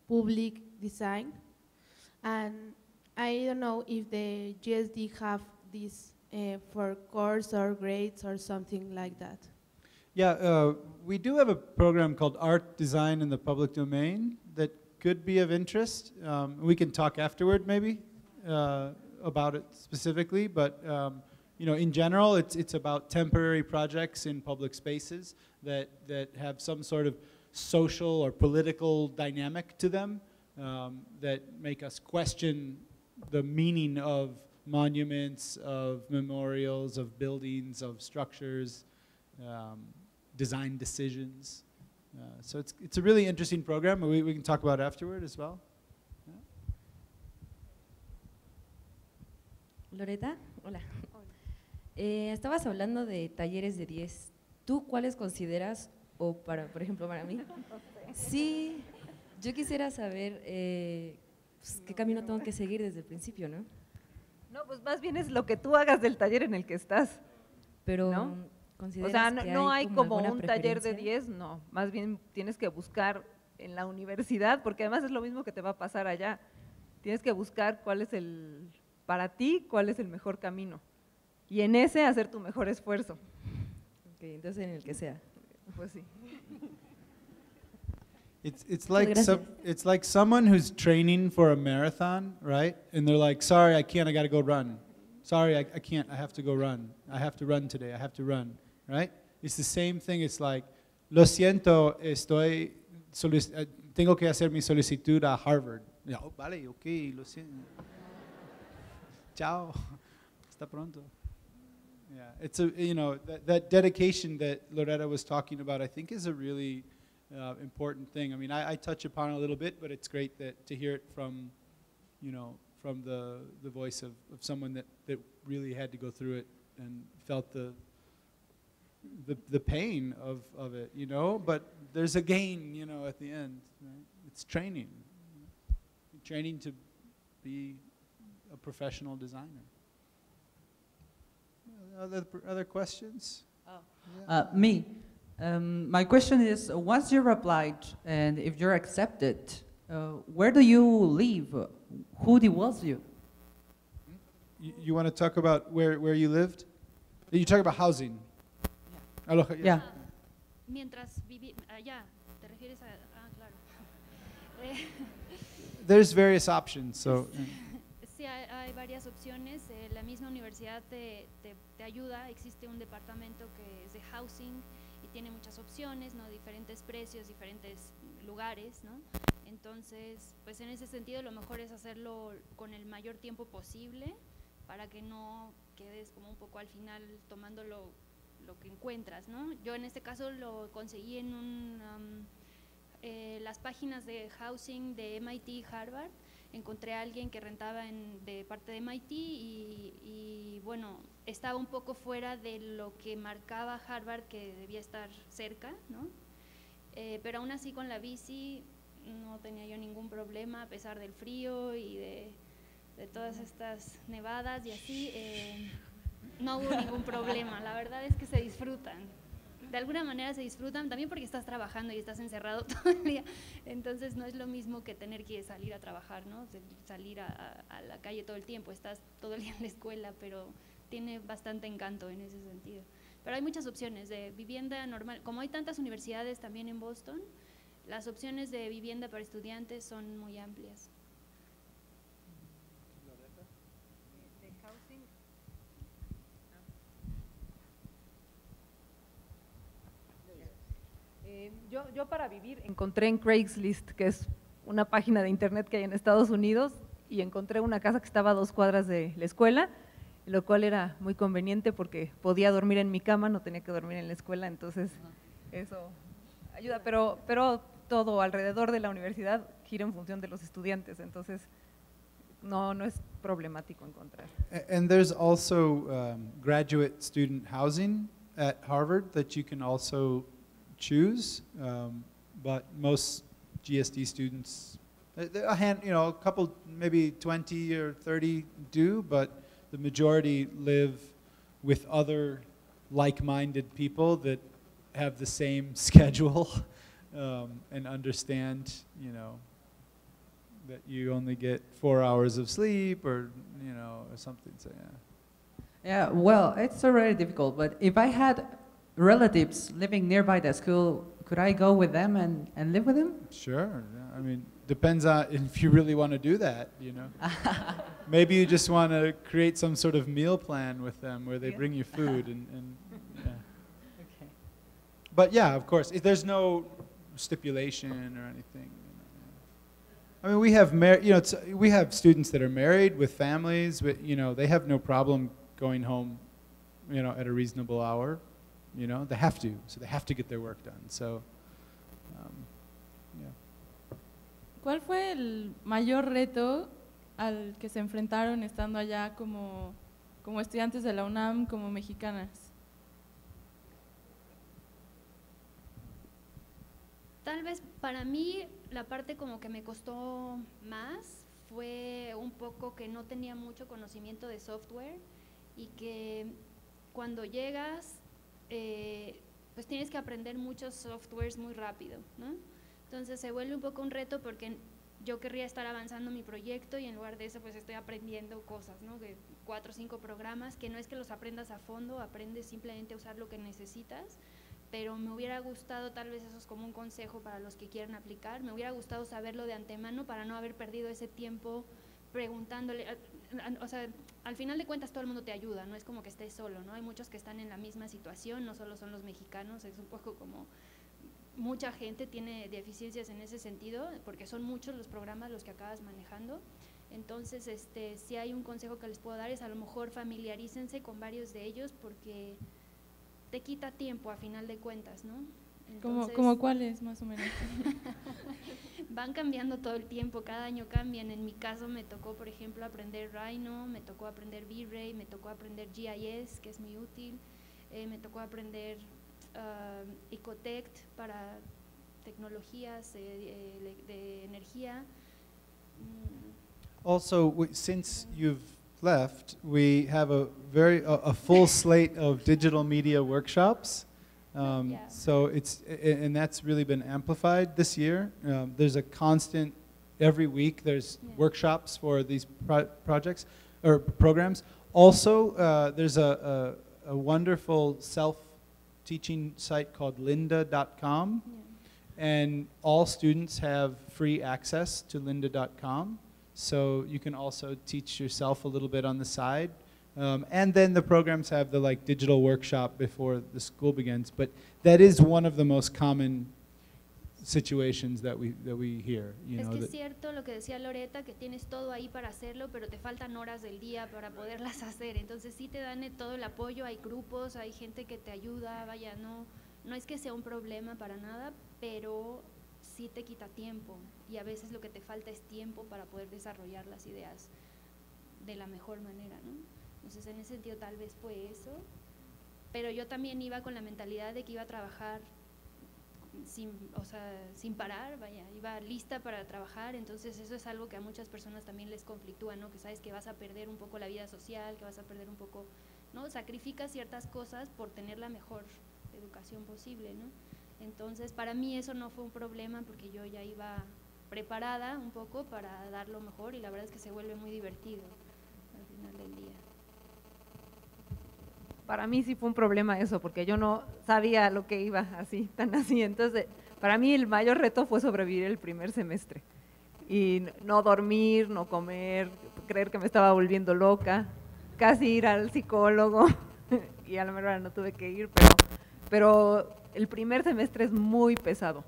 public design. And I don't know if the GSD have this for course or grades or something like that. Yeah, we do have a program called Art Design in the Public Domain that could be of interest. We can talk afterward maybe about it specifically, but you know, in general, it's about temporary projects in public spaces that have some sort of social or political dynamic to them that make us question the meaning of monuments, of memorials, of buildings, of structures, design decisions. So it's a really interesting program. We can talk about afterward as well. Loreta, hola. Estabas hablando de talleres de 10. ¿Tú cuáles consideras, o para, por ejemplo, para mí? Sí, yo quisiera saber pues, qué camino tengo que seguir desde el principio, ¿no? No, pues más bien es lo que tú hagas del taller en el que estás. Pero, ¿no? ¿consideras o sea, que no hay como un taller de preferencia? 10, no. Más bien tienes que buscar en la universidad, porque además es lo mismo que te va a pasar allá. Tienes que buscar cuál es el, para ti, cuál es el mejor camino. Y en ese hacer tu mejor esfuerzo. Ok, entonces en el que sea. Pues sí. It's like someone who's training for a marathon, right? And they're like, sorry, I can't, I gotta go run. Sorry, I can't, I have to go run. I have to run today, I have to run, right? It's the same thing, it's like, lo siento, tengo que hacer mi solicitud a Harvard. Oh, vale, ok, lo siento. Chao, hasta pronto. Yeah, it's a, you know, that dedication that Loretta was talking about, I think is a really important thing. I mean, I touch upon it a little bit, but it's great that to hear it from, you know, from the voice of someone that really had to go through it and felt the pain of it, you know, but there's a gain, you know, at the end, right? It's training. Training to be a professional designer. Other questions? Oh. Yeah. Me. My question is, once you're applied and if you're accepted, where do you live? Who develops you? You want to talk about where you lived? You talk about housing. Yeah. Yeah. Mientras viví allá, ¿te refieres a? Ah, claro. There's various options, so. Sí, hay varias opciones. La misma universidad te ayuda. Existe un departamento que es de housing y tiene muchas opciones, ¿no? Diferentes precios, diferentes lugares, ¿no? Entonces, pues en ese sentido lo mejor es hacerlo con el mayor tiempo posible para que no quedes como un poco al final tomando lo que encuentras, ¿no? Yo en este caso lo conseguí en las páginas de housing de MIT y Harvard. Encontré a alguien que rentaba de parte de MIT y bueno, estaba un poco fuera de lo que marcaba Harvard, que debía estar cerca, ¿no? Pero aún así con la bici no tenía yo ningún problema, a pesar del frío y de todas estas nevadas y así, no hubo ningún problema. La verdad es que se disfrutan. De alguna manera se disfrutan, también porque estás trabajando y estás encerrado todo el día, entonces no es lo mismo que tener que salir a trabajar, ¿no? Salir a la calle todo el tiempo, estás todo el día en la escuela, pero tiene bastante encanto en ese sentido. Pero hay muchas opciones de vivienda normal, como hay tantas universidades también en Boston, las opciones de vivienda para estudiantes son muy amplias. Yo para vivir encontré en Craigslist, que es una página de internet que hay en Estados Unidos, y encontré una casa que estaba a 2 cuadras de la escuela, lo cual era muy conveniente porque podía dormir en mi cama, no tenía que dormir en la escuela, entonces eso ayuda, pero todo alrededor de la universidad gira en función de los estudiantes, entonces no es problemático encontrar. And there's also graduate student housing at Harvard that you can also choose, but most GSD students, a couple, maybe 20 or 30 do, but the majority live with other like-minded people that have the same schedule and understand, that you only get 4 hours of sleep or something. So Yeah, well, it's already difficult, but if I had relatives living nearby the school, could I go with them and live with them? Sure. I mean, depends on if you really want to do that, Maybe you just want to create some sort of meal plan with them where they bring you food and yeah. Okay. But yeah, of course, there's no stipulation or anything. I mean, we have we have students that are married with families, but they have no problem going home, at a reasonable hour. They have to, so they have to get their work done. So, yeah. ¿Cuál fue el mayor reto al que se enfrentaron estando allá como estudiantes de la UNAM, como mexicanas? Tal vez para mí la parte como que me costó más fue un poco que no tenía mucho conocimiento de software y que cuando llegas pues tienes que aprender muchos softwares muy rápido, ¿no? Entonces se vuelve un poco un reto porque yo querría estar avanzando mi proyecto y en lugar de eso pues estoy aprendiendo cosas, ¿no? De 4 o 5 programas que no es que los aprendas a fondo, aprendes simplemente a usar lo que necesitas, pero me hubiera gustado, tal vez eso es como un consejo para los que quieran aplicar, me hubiera gustado saberlo de antemano para no haber perdido ese tiempo preguntándole, o sea, al final de cuentas todo el mundo te ayuda, no es como que estés solo, ¿no? Hay muchos que están en la misma situación, no solo son los mexicanos, es un poco como mucha gente tiene deficiencias en ese sentido, porque son muchos los programas los que acabas manejando. Entonces, si hay un consejo que les puedo dar es a lo mejor familiarícense con varios de ellos porque te quita tiempo a final de cuentas, ¿no? Entonces, ¿Como cuáles más o menos? Van cambiando todo el tiempo, cada año cambian. En mi caso me tocó, por ejemplo, aprender Rhino, me tocó aprender V-Ray, me tocó aprender GIS, que es muy útil, me tocó aprender Ecotect para tecnologías de energía. Also, since you've left, we have a full slate of digital media workshops. So and that's really been amplified this year. There's a constant, every week there's workshops for these projects or programs. Also, there's a wonderful self-teaching site called lynda.com, and all students have free access to lynda.com. So you can also teach yourself a little bit on the side. And then the programs have the digital workshop before the school begins. But that is one of the most common situations that we hear. Es que es cierto lo que decía Loreta, que tienes todo ahí para hacerlo, pero te faltan horas del día para poderlas hacer. Entonces sí te dan todo el apoyo, hay grupos, hay gente que te ayuda, vaya, no es que sea un problema para nada, pero sí te quita tiempo y a veces lo que te falta es tiempo para poder desarrollar las ideas de la mejor manera, ¿no? Entonces en ese sentido tal vez fue eso, pero yo también iba con la mentalidad de que iba a trabajar sin parar, vaya, iba lista para trabajar, entonces eso es algo que a muchas personas también les conflictúa, ¿no? Que sabes que vas a perder un poco la vida social, que vas a perder un poco, ¿no? Sacrificas ciertas cosas por tener la mejor educación posible, ¿no? Entonces para mí eso no fue un problema porque yo ya iba preparada un poco para dar lo mejor y la verdad es que se vuelve muy divertido al final del día. Para mí sí fue un problema eso, porque yo no sabía lo que iba tan así. Entonces, para mí el mayor reto fue sobrevivir el primer semestre. Y no dormir, no comer, creer que me estaba volviendo loca, casi ir al psicólogo, y a la mera no tuve que ir, pero el primer semestre es muy pesado,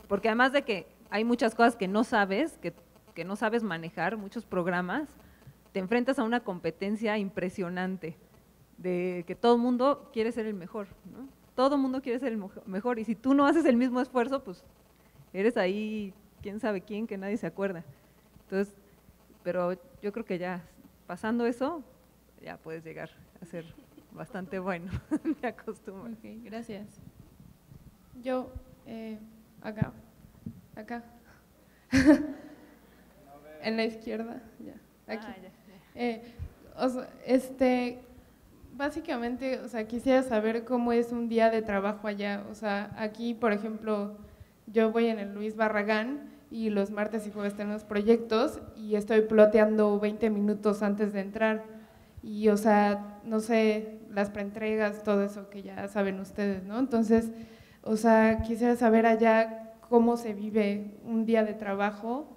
porque además de que hay muchas cosas que no sabes, que que no sabes manejar, muchos programas, te enfrentas a una competencia impresionante de que todo el mundo quiere ser el mejor, ¿no? Todo el mundo quiere ser el mejor, y si tú no haces el mismo esfuerzo, pues eres ahí quién sabe quién, que nadie se acuerda. Entonces, pero yo creo que ya pasando eso, ya puedes llegar a ser bastante bueno, me acostumbro. Ok, gracias. Yo, acá, en la izquierda, ya, aquí. O sea, básicamente, o sea, quisiera saber cómo es un día de trabajo allá. O sea, aquí, por ejemplo, yo voy en el Luis Barragán y los martes y jueves tenemos proyectos y estoy ploteando 20 minutos antes de entrar. Y, o sea, no sé, las preentregas, todo eso que ya saben ustedes, ¿no? Entonces, o sea, quisiera saber allá cómo se vive un día de trabajo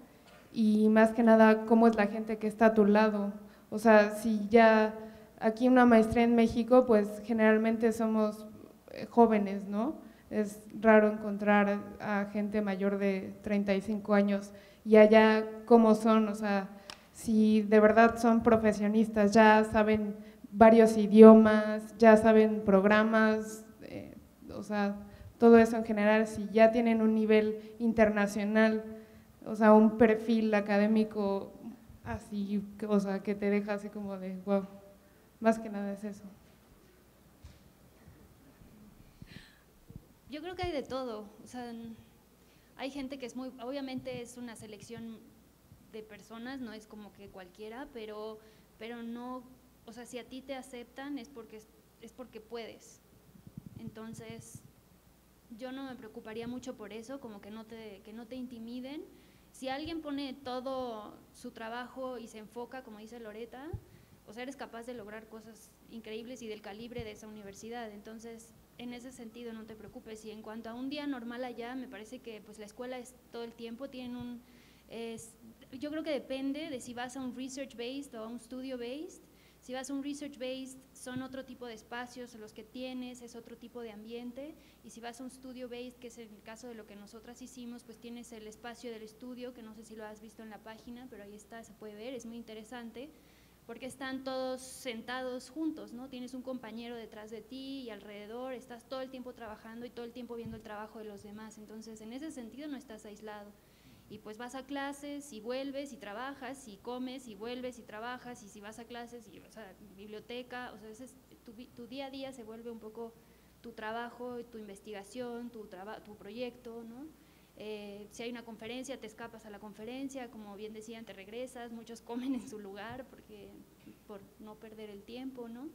y más que nada, cómo es la gente que está a tu lado. O sea, si ya aquí una maestría en México, pues generalmente somos jóvenes, ¿no? Es raro encontrar a gente mayor de 35 años y allá cómo son, o sea, si de verdad son profesionistas, ya saben varios idiomas, ya saben programas, o sea, todo eso en general, si ya tienen un nivel internacional, o sea, un perfil académico así, o sea, que te deja así como de wow, más que nada es eso. Yo creo que hay de todo, o sea, hay gente que es muy, obviamente es una selección de personas, no es como que cualquiera, pero no, o sea, si a ti te aceptan es porque puedes. Entonces, yo no me preocuparía mucho por eso, como que no te intimiden. Si alguien pone todo su trabajo y se enfoca, como dice Loreta, o sea, eres capaz de lograr cosas increíbles y del calibre de esa universidad. Entonces, en ese sentido no te preocupes. Y en cuanto a un día normal allá, me parece que pues la escuela es todo el tiempo, yo creo que depende de si vas a un research-based o a un studio-based. Si vas a un research-based, son otro tipo de espacios los que tienes, es otro tipo de ambiente, y si vas a un studio-based, que es el caso de lo que nosotras hicimos, pues tienes el espacio del estudio, que no sé si lo has visto en la página, pero ahí está, se puede ver, es muy interesante, porque están todos sentados juntos, ¿no? Tienes un compañero detrás de ti y alrededor, estás todo el tiempo trabajando y todo el tiempo viendo el trabajo de los demás, entonces en ese sentido no estás aislado. Y pues vas a clases y vuelves y trabajas y comes y vuelves y trabajas y si vas a clases y vas a biblioteca, o sea, tu día a día se vuelve un poco tu trabajo, tu investigación, tu proyecto, ¿no? Si hay una conferencia, te escapas a la conferencia, como bien decían, te regresas, muchos comen en su lugar por no perder el tiempo, ¿no?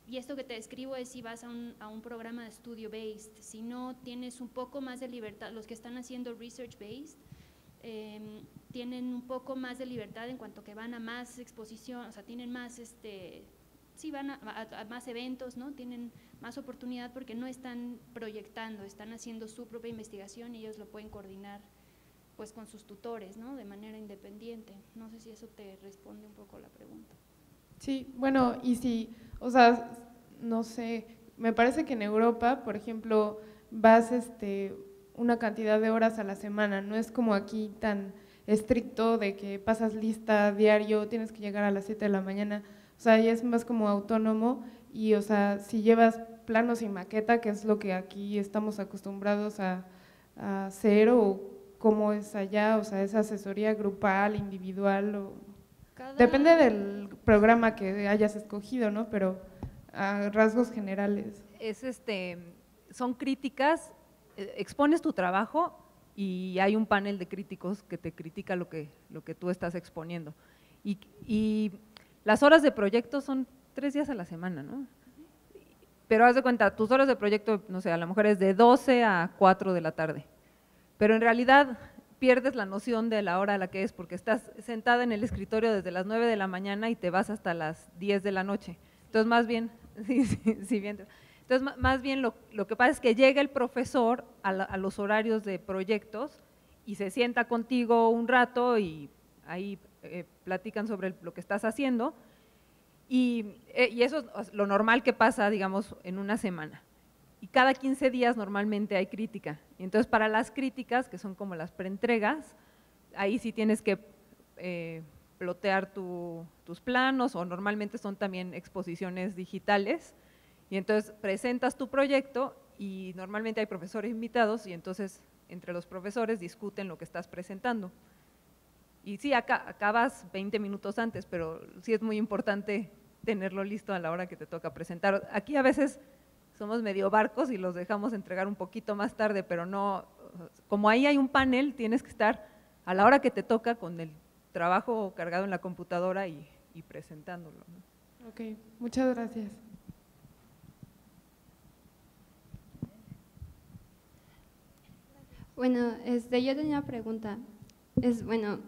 Y esto que te describo es si vas a un programa de studio-based, si no tienes un poco más de libertad, los que están haciendo research-based tienen un poco más de libertad en cuanto que van a más exposición, o sea, tienen más, sí van a más eventos, ¿no? Tienen más oportunidad porque no están proyectando, están haciendo su propia investigación y ellos lo pueden coordinar pues con sus tutores, ¿no? De manera independiente. No sé si eso te responde un poco la pregunta. Sí, bueno, y si, o sea, no sé, me parece que en Europa, por ejemplo, vas una cantidad de horas a la semana, no es como aquí tan estricto de que pasas lista diario, tienes que llegar a las 7 de la mañana, o sea, ya es más como autónomo y, o sea, si llevas planos y maqueta, que es lo que aquí estamos acostumbrados a hacer, o cómo es allá, o sea, es asesoría grupal, individual, o… Depende del programa que hayas escogido, ¿no? Pero a rasgos generales. Son críticas, expones tu trabajo y hay un panel de críticos que te critica lo que tú estás exponiendo. Y las horas de proyecto son 3 días a la semana, ¿no? Pero haz de cuenta, tus horas de proyecto, no sé, a lo mejor es de 12 a 4 de la tarde, pero en realidad pierdes la noción de la hora a la que es, porque estás sentada en el escritorio desde las 9 de la mañana y te vas hasta las 10 de la noche. Entonces, más bien, entonces, más bien lo que pasa es que llega el profesor a los horarios de proyectos y se sienta contigo un rato y ahí platican sobre lo que estás haciendo y eso es lo normal que pasa, digamos, en una semana. Y cada 15 días normalmente hay crítica. Y entonces para las críticas, que son como las preentregas, ahí sí tienes que plotear tus planos, o normalmente son también exposiciones digitales, y entonces presentas tu proyecto y normalmente hay profesores invitados y entonces entre los profesores discuten lo que estás presentando. Y sí, acabas 20 minutos antes, pero sí es muy importante tenerlo listo a la hora que te toca presentar. Aquí a veces somos medio barcos y los dejamos entregar un poquito más tarde, pero no, como ahí hay un panel, tienes que estar a la hora que te toca con el trabajo cargado en la computadora y presentándolo, ¿no? Ok, muchas gracias. Bueno, yo tenía una pregunta. Bueno,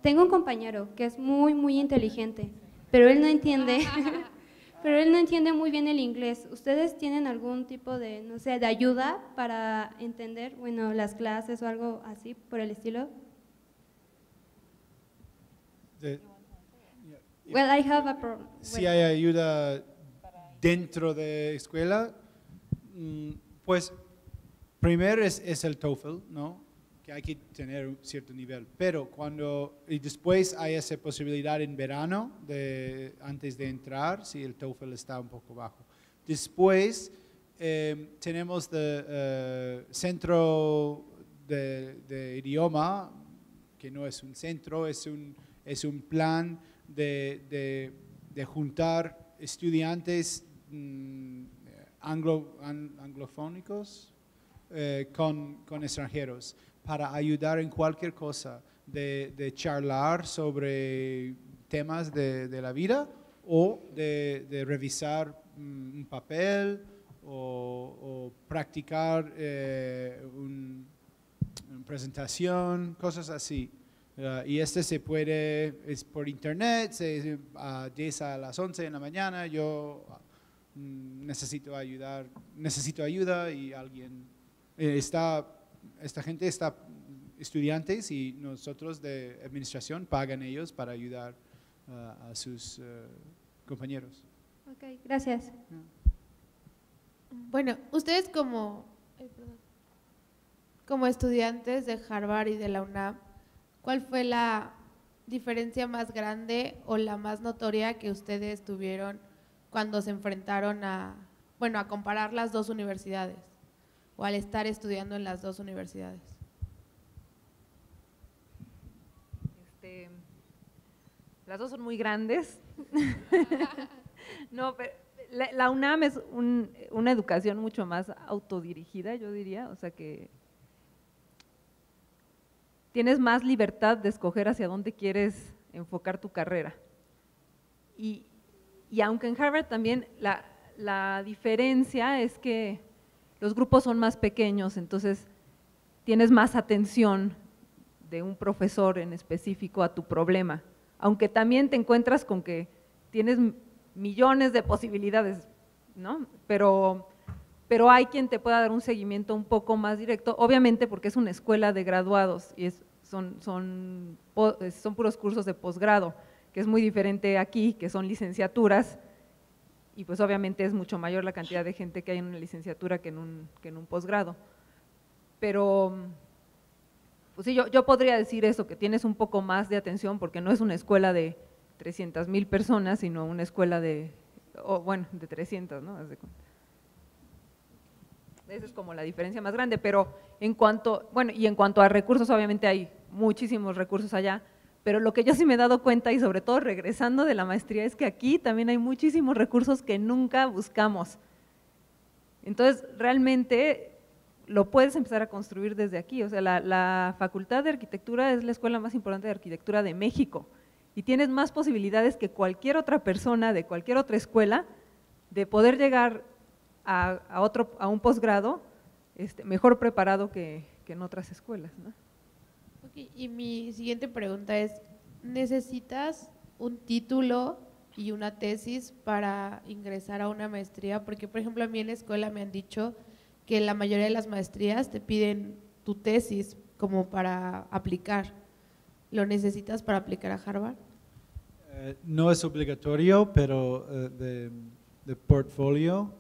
tengo un compañero que es muy, muy inteligente, pero él no entiende, pero él no entiende muy bien el inglés. ¿Ustedes tienen algún tipo de, no sé, de ayuda para entender, bueno, las clases o algo así por el estilo? Well, I have a problem. Si hay ayuda dentro de escuela, pues primero es el TOEFL, ¿no? Que hay que tener un cierto nivel, pero y después hay esa posibilidad en verano, antes de entrar, si el TOEFL está un poco bajo. Después tenemos el centro de idioma, que no es un centro, es un plan de juntar estudiantes anglofónicos con extranjeros, para ayudar en cualquier cosa, de charlar sobre temas de la vida, o de revisar un papel, o practicar una presentación, cosas así. Y se puede, es por internet, a 10 a las 11 de la mañana, yo necesito ayuda y alguien esta gente está estudiantes y nosotros de administración pagan ellos para ayudar a sus compañeros. Ok, gracias. Bueno, ustedes como estudiantes de Harvard y de la UNAM, ¿cuál fue la diferencia más grande o la más notoria que ustedes tuvieron cuando se enfrentaron a comparar las dos universidades o al estar estudiando en las dos universidades? Las dos son muy grandes. No, pero la UNAM es una educación mucho más autodirigida, yo diría, o sea que tienes más libertad de escoger hacia dónde quieres enfocar tu carrera. Y aunque en Harvard también la diferencia es que los grupos son más pequeños, entonces tienes más atención de un profesor en específico a tu problema, aunque también te encuentras con que tienes millones de posibilidades, ¿no? Pero hay quien te pueda dar un seguimiento un poco más directo, obviamente porque es una escuela de graduados y son puros cursos de posgrado, que es muy diferente aquí, que son licenciaturas, y pues obviamente es mucho mayor la cantidad de gente que hay en una licenciatura que en un posgrado. Pero pues sí, yo podría decir eso, que tienes un poco más de atención, porque no es una escuela de 300,000 personas, sino una escuela de 300, ¿no? Esa es como la diferencia más grande, pero en cuanto a recursos, obviamente hay muchísimos recursos allá, pero lo que yo sí me he dado cuenta, y sobre todo regresando de la maestría, es que aquí también hay muchísimos recursos que nunca buscamos. Entonces, realmente lo puedes empezar a construir desde aquí. O sea, la Facultad de Arquitectura es la escuela más importante de arquitectura de México, y tienes más posibilidades que cualquier otra persona de cualquier otra escuela de poder llegar a un posgrado mejor preparado que en otras escuelas, ¿no? Okay, y mi siguiente pregunta es, ¿necesitas un título y una tesis para ingresar a una maestría? Porque, por ejemplo, a mí en la escuela me han dicho que la mayoría de las maestrías te piden tu tesis como para aplicar. ¿Lo necesitas para aplicar a Harvard? No es obligatorio, pero de portfolio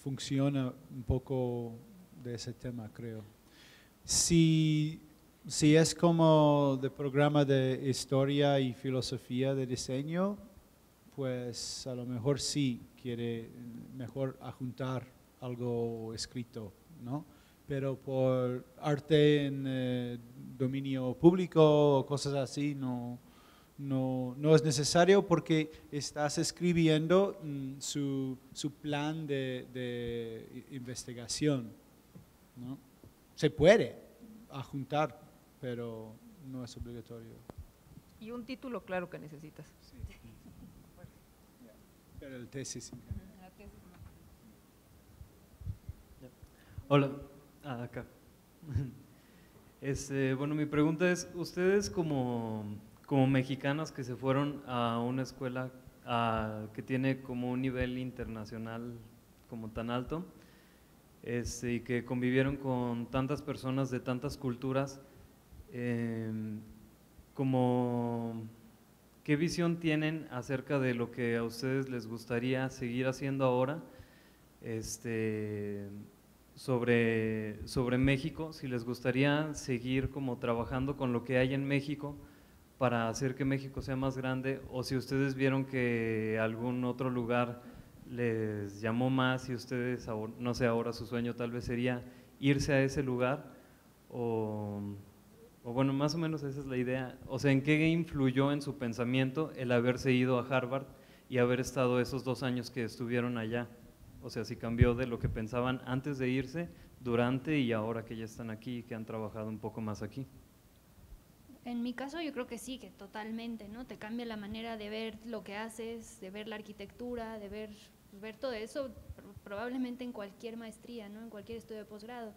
funciona un poco de ese tema, creo. Si Si es como de programa de historia y filosofía de diseño, pues a lo mejor sí quiere mejor adjuntar algo escrito, ¿no? Pero por arte en dominio público o cosas así no es necesario, porque estás escribiendo su plan de investigación, ¿no? Se puede adjuntar, pero no es obligatorio. Y un título, claro que necesitas. Sí. Pero el tesis. Hola, acá. Bueno, mi pregunta es, ustedes como mexicanos que se fueron a una escuela que tiene como un nivel internacional como tan alto, y que convivieron con tantas personas de tantas culturas, ¿qué visión tienen acerca de lo que a ustedes les gustaría seguir haciendo ahora sobre México? Si les gustaría seguir como trabajando con lo que hay en México para hacer que México sea más grande, o si ustedes vieron que algún otro lugar les llamó más y ustedes, no sé, ahora su sueño tal vez sería irse a ese lugar, o bueno, más o menos esa es la idea. O sea, ¿en qué influyó en su pensamiento el haberse ido a Harvard y haber estado esos 2 años que estuvieron allá? O sea, si cambió de lo que pensaban antes de irse, durante y ahora que ya están aquí y que han trabajado un poco más aquí. En mi caso yo creo que sí, que totalmente, ¿no? Te cambia la manera de ver lo que haces, de ver la arquitectura, de ver todo eso, probablemente en cualquier maestría, ¿no? En cualquier estudio de posgrado.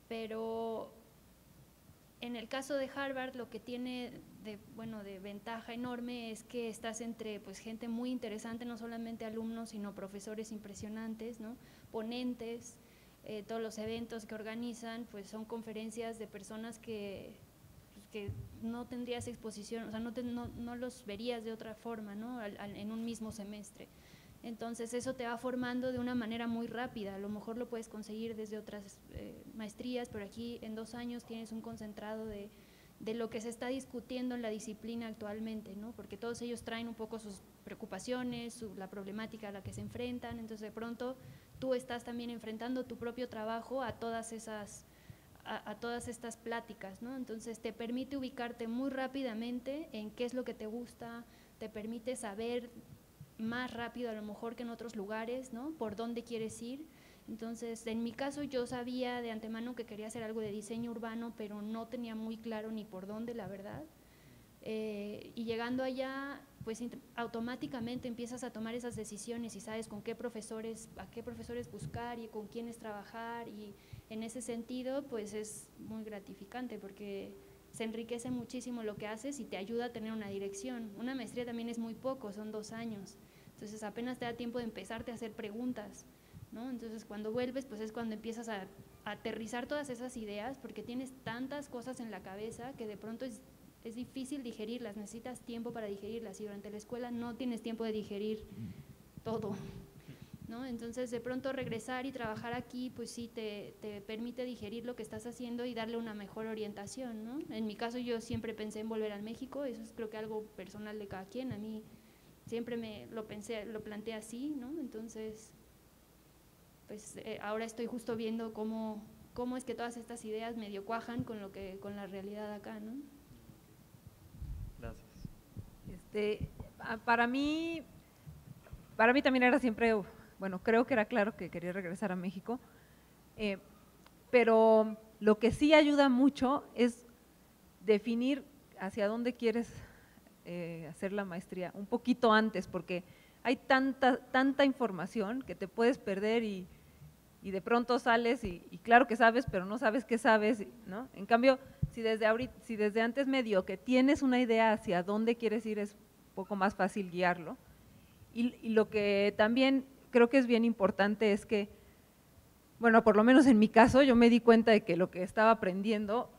Pero en el caso de Harvard, lo que tiene de ventaja enorme es que estás entre pues gente muy interesante, no solamente alumnos, sino profesores impresionantes, ¿no? Ponentes, todos los eventos que organizan pues son conferencias de personas que no tendrías exposición, o sea, no los verías de otra forma, ¿no? En un mismo semestre. Entonces eso te va formando de una manera muy rápida. A lo mejor lo puedes conseguir desde otras maestrías, pero aquí en 2 años tienes un concentrado de lo que se está discutiendo en la disciplina actualmente, ¿no? Porque todos ellos traen un poco sus preocupaciones, la problemática a la que se enfrentan. Entonces de pronto tú estás también enfrentando tu propio trabajo a todas estas pláticas, ¿no? Entonces te permite ubicarte muy rápidamente en qué es lo que te gusta, te permite saber más rápido a lo mejor que en otros lugares, ¿no? Por dónde quieres ir. Entonces, en mi caso yo sabía de antemano que quería hacer algo de diseño urbano, pero no tenía muy claro ni por dónde, la verdad. Y llegando allá, pues automáticamente empiezas a tomar esas decisiones y sabes a qué profesores buscar y con quiénes trabajar, y en ese sentido pues es muy gratificante porque se enriquece muchísimo lo que haces y te ayuda a tener una dirección. Una maestría también es muy poco, son 2 años, entonces apenas te da tiempo de empezarte a hacer preguntas, ¿no? Entonces cuando vuelves pues es cuando empiezas a aterrizar todas esas ideas, porque tienes tantas cosas en la cabeza que de pronto es difícil digerirlas, necesitas tiempo para digerirlas, y durante la escuela no tienes tiempo de digerir todo, ¿no? Entonces de pronto regresar y trabajar aquí pues sí te permite digerir lo que estás haciendo y darle una mejor orientación, ¿no? En mi caso yo siempre pensé en volver a México, eso es creo que algo personal de cada quien. A mí siempre lo planteé así, ¿no? Entonces pues ahora estoy justo viendo cómo es que todas estas ideas medio cuajan con la realidad acá, ¿no? Gracias. Para mí también era siempre, bueno, creo que era claro que quería regresar a México, pero lo que sí ayuda mucho es definir hacia dónde quieres hacer la maestría un poquito antes, porque hay tanta información que te puedes perder y de pronto sales y claro que sabes, pero no sabes qué sabes, ¿no? En cambio, si desde antes medio que tienes una idea hacia dónde quieres ir, es un poco más fácil guiarlo. Y lo que también creo que es bien importante es que, bueno, por lo menos en mi caso, yo me di cuenta de que lo que estaba aprendiendo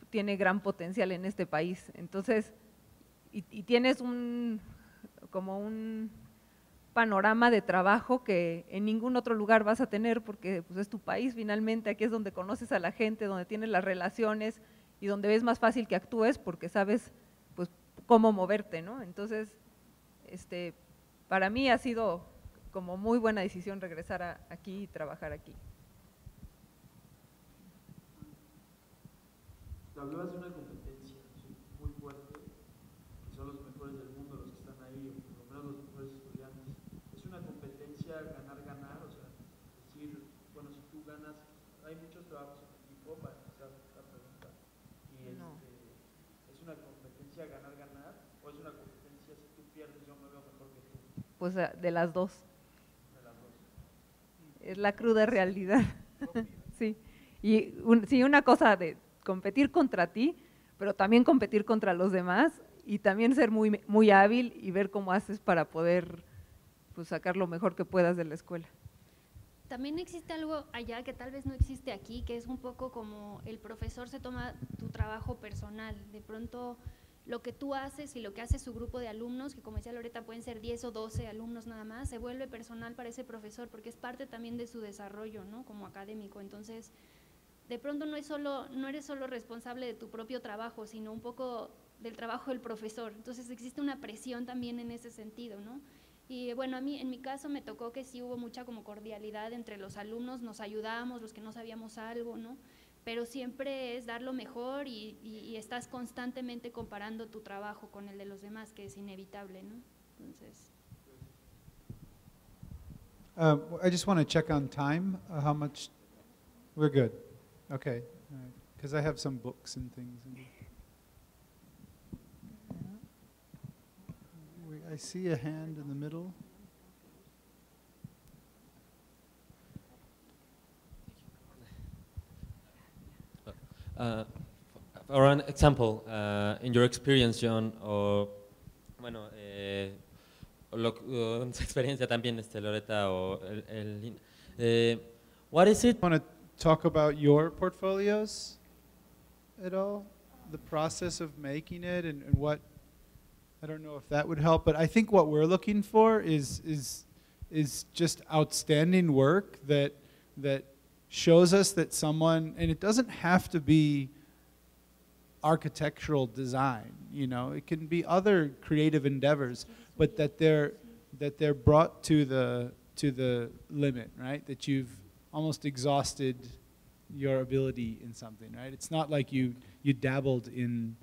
tiene gran potencial en este país. Entonces, y tienes como un panorama de trabajo que en ningún otro lugar vas a tener, porque pues, es tu país finalmente, aquí es donde conoces a la gente, donde tienes las relaciones y donde es más fácil que actúes porque sabes pues cómo moverte, ¿no? Entonces, para mí ha sido como muy buena decisión regresar aquí y trabajar aquí. Hablabas de una competencia muy fuerte, que son los mejores del mundo los que están ahí, o por lo menos los mejores estudiantes. ¿Es una competencia ganar-ganar? O sea, decir, bueno, si tú ganas, hay muchos trabajos en equipo, para empezar la pregunta, y ¿es una competencia ganar-ganar o es una competencia si tú pierdes yo me veo mejor que tú? Pues de las dos. De las dos. Es la cruda realidad. Sí, y sí, una cosa de competir contra ti, pero también competir contra los demás y también ser muy, muy hábil y ver cómo haces para poder pues, sacar lo mejor que puedas de la escuela. También existe algo allá que tal vez no existe aquí, que es un poco como el profesor se toma tu trabajo personal. De pronto lo que tú haces y lo que hace su grupo de alumnos, que como decía Loreta pueden ser 10 o 12 alumnos nada más, se vuelve personal para ese profesor porque es parte también de su desarrollo, ¿no? Como académico. Entonces, de pronto no eres solo responsable de tu propio trabajo, sino un poco del trabajo del profesor. Entonces existe una presión también en ese sentido, ¿no? Y bueno, a mí en mi caso me tocó que sí hubo mucha como cordialidad entre los alumnos, nos ayudábamos, los que no sabíamos algo, ¿no? Pero siempre es dar lo mejor y estás constantemente comparando tu trabajo con el de los demás, que es inevitable, ¿no? Entonces… I just want to check on time, how much, we're good. Okay, because I have some books and things. I see a hand in the middle. For an example, in your experience, John, o bueno, su experiencia también, Loreta, o what is it? Want to talk about your portfolios at all? The process of making it and what, I don't know if that would help, but I think what we're looking for is just outstanding work that shows us that someone, and it doesn't have to be architectural design, you know, it can be other creative endeavors, but that they're brought to the limit, right? That you've almost exhausted your ability in something, right? It's not like you dabbled in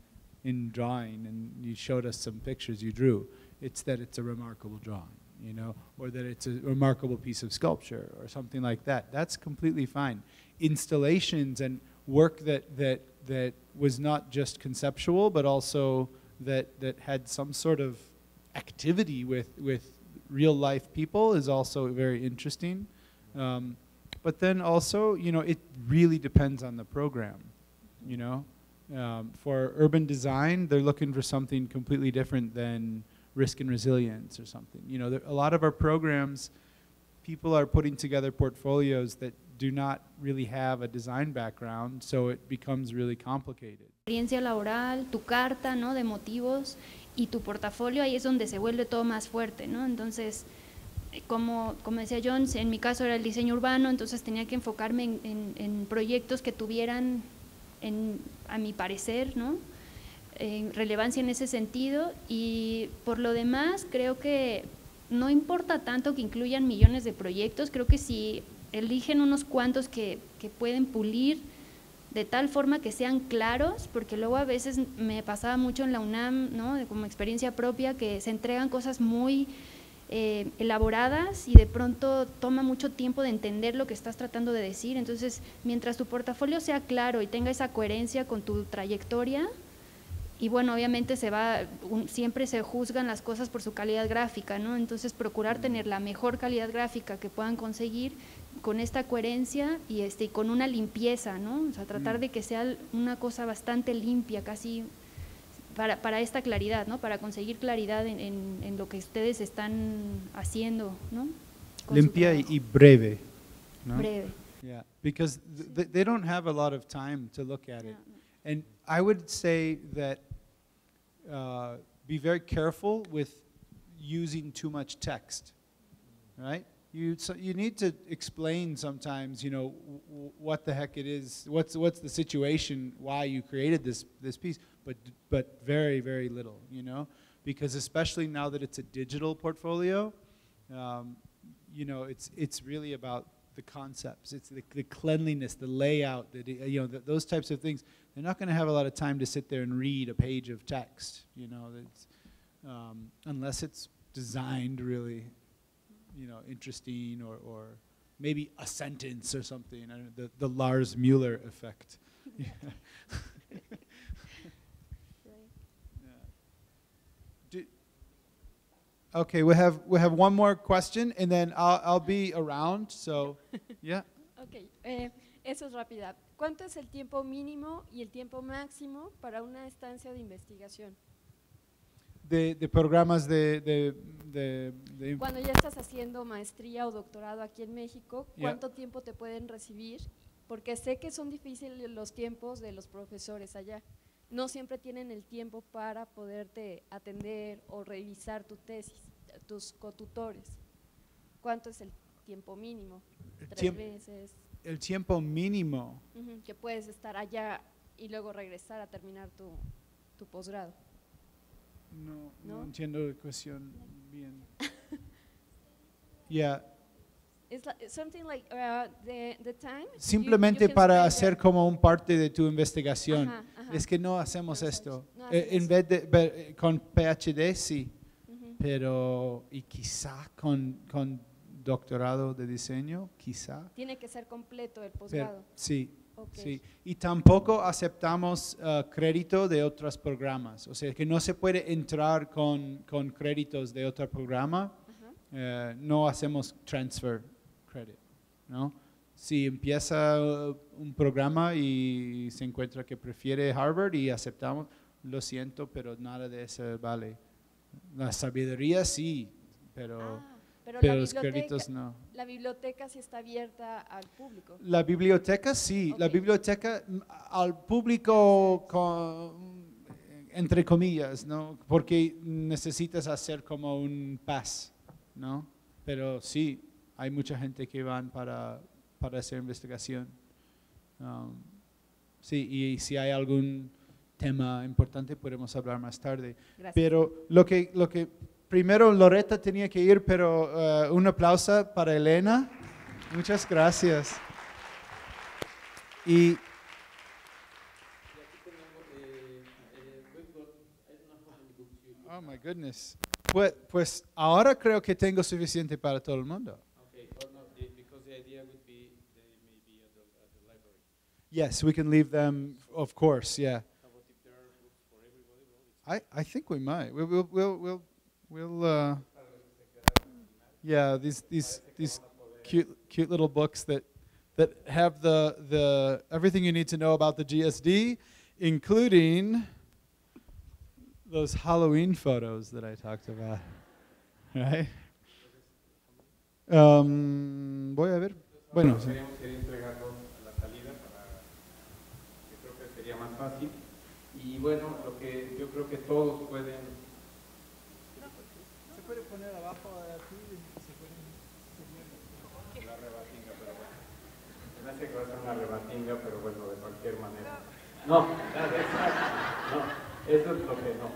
drawing and you showed us some pictures you drew. It's that it's a remarkable drawing, you know, or that it's a remarkable piece of sculpture or something like that. That's completely fine. Installations and work that was not just conceptual, but also that had some sort of activity with real life people is also very interesting. But then also, you know, it really depends on the program, you know. For urban design, they're looking for something completely different than risk and resilience or something. You know, a lot of our programs, people are putting together portfolios that do not really have a design background, so it becomes really complicated. Experiencia laboral, tu carta, ¿no? De motivos y tu portafolio, ahí es donde se vuelve todo más fuerte, ¿no? Entonces, como decía John, en mi caso era el diseño urbano, entonces tenía que enfocarme en proyectos que tuvieran, a mi parecer, ¿no? Relevancia en ese sentido, y por lo demás creo que no importa tanto que incluyan millones de proyectos, creo que si eligen unos cuantos que pueden pulir de tal forma que sean claros, porque luego a veces me pasaba mucho en la UNAM, ¿no? Como experiencia propia, que se entregan cosas muy elaboradas y de pronto toma mucho tiempo de entender lo que estás tratando de decir. Entonces, mientras tu portafolio sea claro y tenga esa coherencia con tu trayectoria, y bueno, obviamente siempre se juzgan las cosas por su calidad gráfica, ¿no? Entonces, procurar tener la mejor calidad gráfica que puedan conseguir con esta coherencia y con una limpieza, ¿no? O sea, tratar de que sea una cosa bastante limpia, casi para esta claridad, ¿no? Para conseguir claridad en lo que ustedes están haciendo, ¿no? Limpia y breve, ¿no? Breve. Yeah, because they don't have a lot of time to look at it. And I would say that be very careful with using too much text, right? you need to explain sometimes, you know, what the heck it is, what's the situation, why you created this piece, but very, very little, you know, because especially now that it's a digital portfolio, you know, it's really about the concepts, it's the cleanliness, the layout, you know, those types of things. They're not going to have a lot of time to sit there and read a page of text, you know, unless it's designed really, you know, interesting, or maybe a sentence or something. I don't know, the Lars Mueller effect. Yeah. Okay, we have one more question, and then I'll be around. So, yeah. Okay, eso es rápida. ¿Cuánto es el tiempo mínimo y el tiempo máximo para una estancia de investigación? De programas de Cuando ya estás haciendo maestría o doctorado aquí en México, ¿cuánto tiempo te pueden recibir? Porque sé que son difíciles los tiempos de los profesores allá. No siempre tienen el tiempo para poderte atender o revisar tu tesis, tus cotutores. ¿Cuánto es el tiempo mínimo? 3 meses. El tiempo mínimo. Que puedes estar allá y luego regresar a terminar tu posgrado. No entiendo la cuestión bien. Yeah. It's like, something like the time. Simplemente para hacer como un parte de tu investigación. Es que no hacemos esto. En vez de con PhD sí, pero y quizá con doctorado de diseño, quizá. Tiene que ser completo el posgrado. Sí. Okay. Sí, y tampoco aceptamos crédito de otros programas, o sea que no se puede entrar con créditos de otro programa, no hacemos transfer credit, ¿no? Si empieza un programa y se encuentra que prefiere Harvard y aceptamos, lo siento, pero nada de eso vale. La sabiduría sí, pero los créditos no. La biblioteca sí está abierta al público. La biblioteca sí, la biblioteca al público entre comillas, ¿no? Porque necesitas hacer como un pass, ¿no? Pero sí, hay mucha gente que van para hacer investigación. Sí, y si hay algún tema importante podemos hablar más tarde. Gracias. Pero lo que primero Loretta tenía que ir, pero un aplauso para Elena. Muchas gracias. Y oh my goodness. Pues ahora creo que tengo suficiente para todo el mundo. Okay, because the idea would be they may be at the library. Yes, we can leave them, of course, yeah. How about if there are books for everybody? I think we might. We'll yeah, these cute little books that have the everything you need to know about the GSD, including those Halloween photos that I talked about, right? Voy a ver. Bueno, queríamos ir entregando a la salida para que creo que sería más fácil. Y bueno, lo que yo creo que todos pueden. Se puede poner abajo de aquí. La rebatinga, pero bueno. Me hace que va a ser una rebatinga, pero bueno, de cualquier manera. No, eso es lo que no,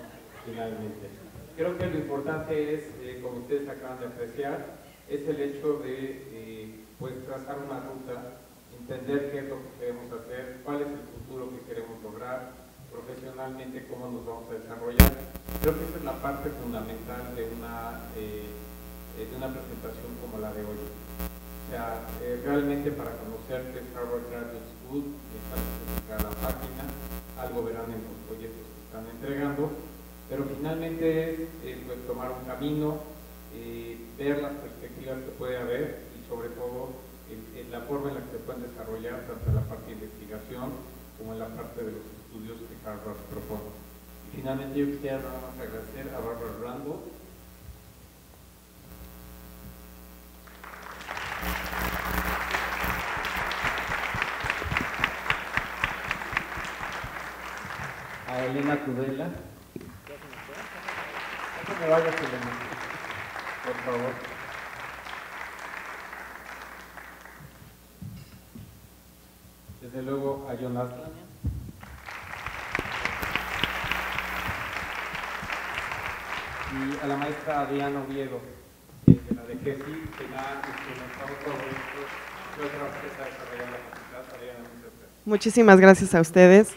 finalmente. Creo que lo importante es, como ustedes acaban de apreciar, es el hecho de pues trazar una ruta, entender qué es lo que queremos hacer, cuál es el futuro que queremos lograr, profesionalmente cómo nos vamos a desarrollar. Creo que esa es la parte fundamental de una presentación como la de hoy. O sea, realmente para conocer qué es Harvard Graduate School, están a la página, algo verán en los proyectos que están entregando, pero finalmente es pues, tomar un camino, ver las perspectivas que puede haber y sobre todo la forma en la que se pueden desarrollar tanto en la parte de investigación como en la parte de los estudios que Harvard propone. Y finalmente yo quisiera nada más agradecer a Barbara Randall. A Elena Tudela. No me vayas, Elena, por favor. desde luego a John Aslanian. Y a la maestra Diana Oviedo, de la de GESI, que me ha instrumentado todo esto. Yo creo que está desarrollando la facultad. Adriana, muchas gracias. Muchísimas gracias a ustedes.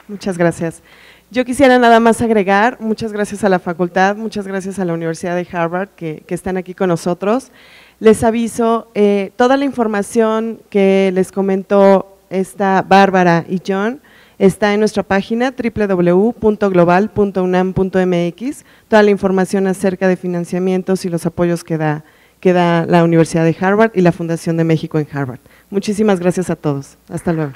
Muchas gracias. Yo quisiera nada más agregar, muchas gracias a la facultad, muchas gracias a la Universidad de Harvard que están aquí con nosotros. Les aviso, toda la información que les comentó esta Bárbara y John está en nuestra página www.global.unam.mx, toda la información acerca de financiamientos y los apoyos que da la Universidad de Harvard y la Fundación de México en Harvard. Muchísimas gracias a todos. Hasta luego.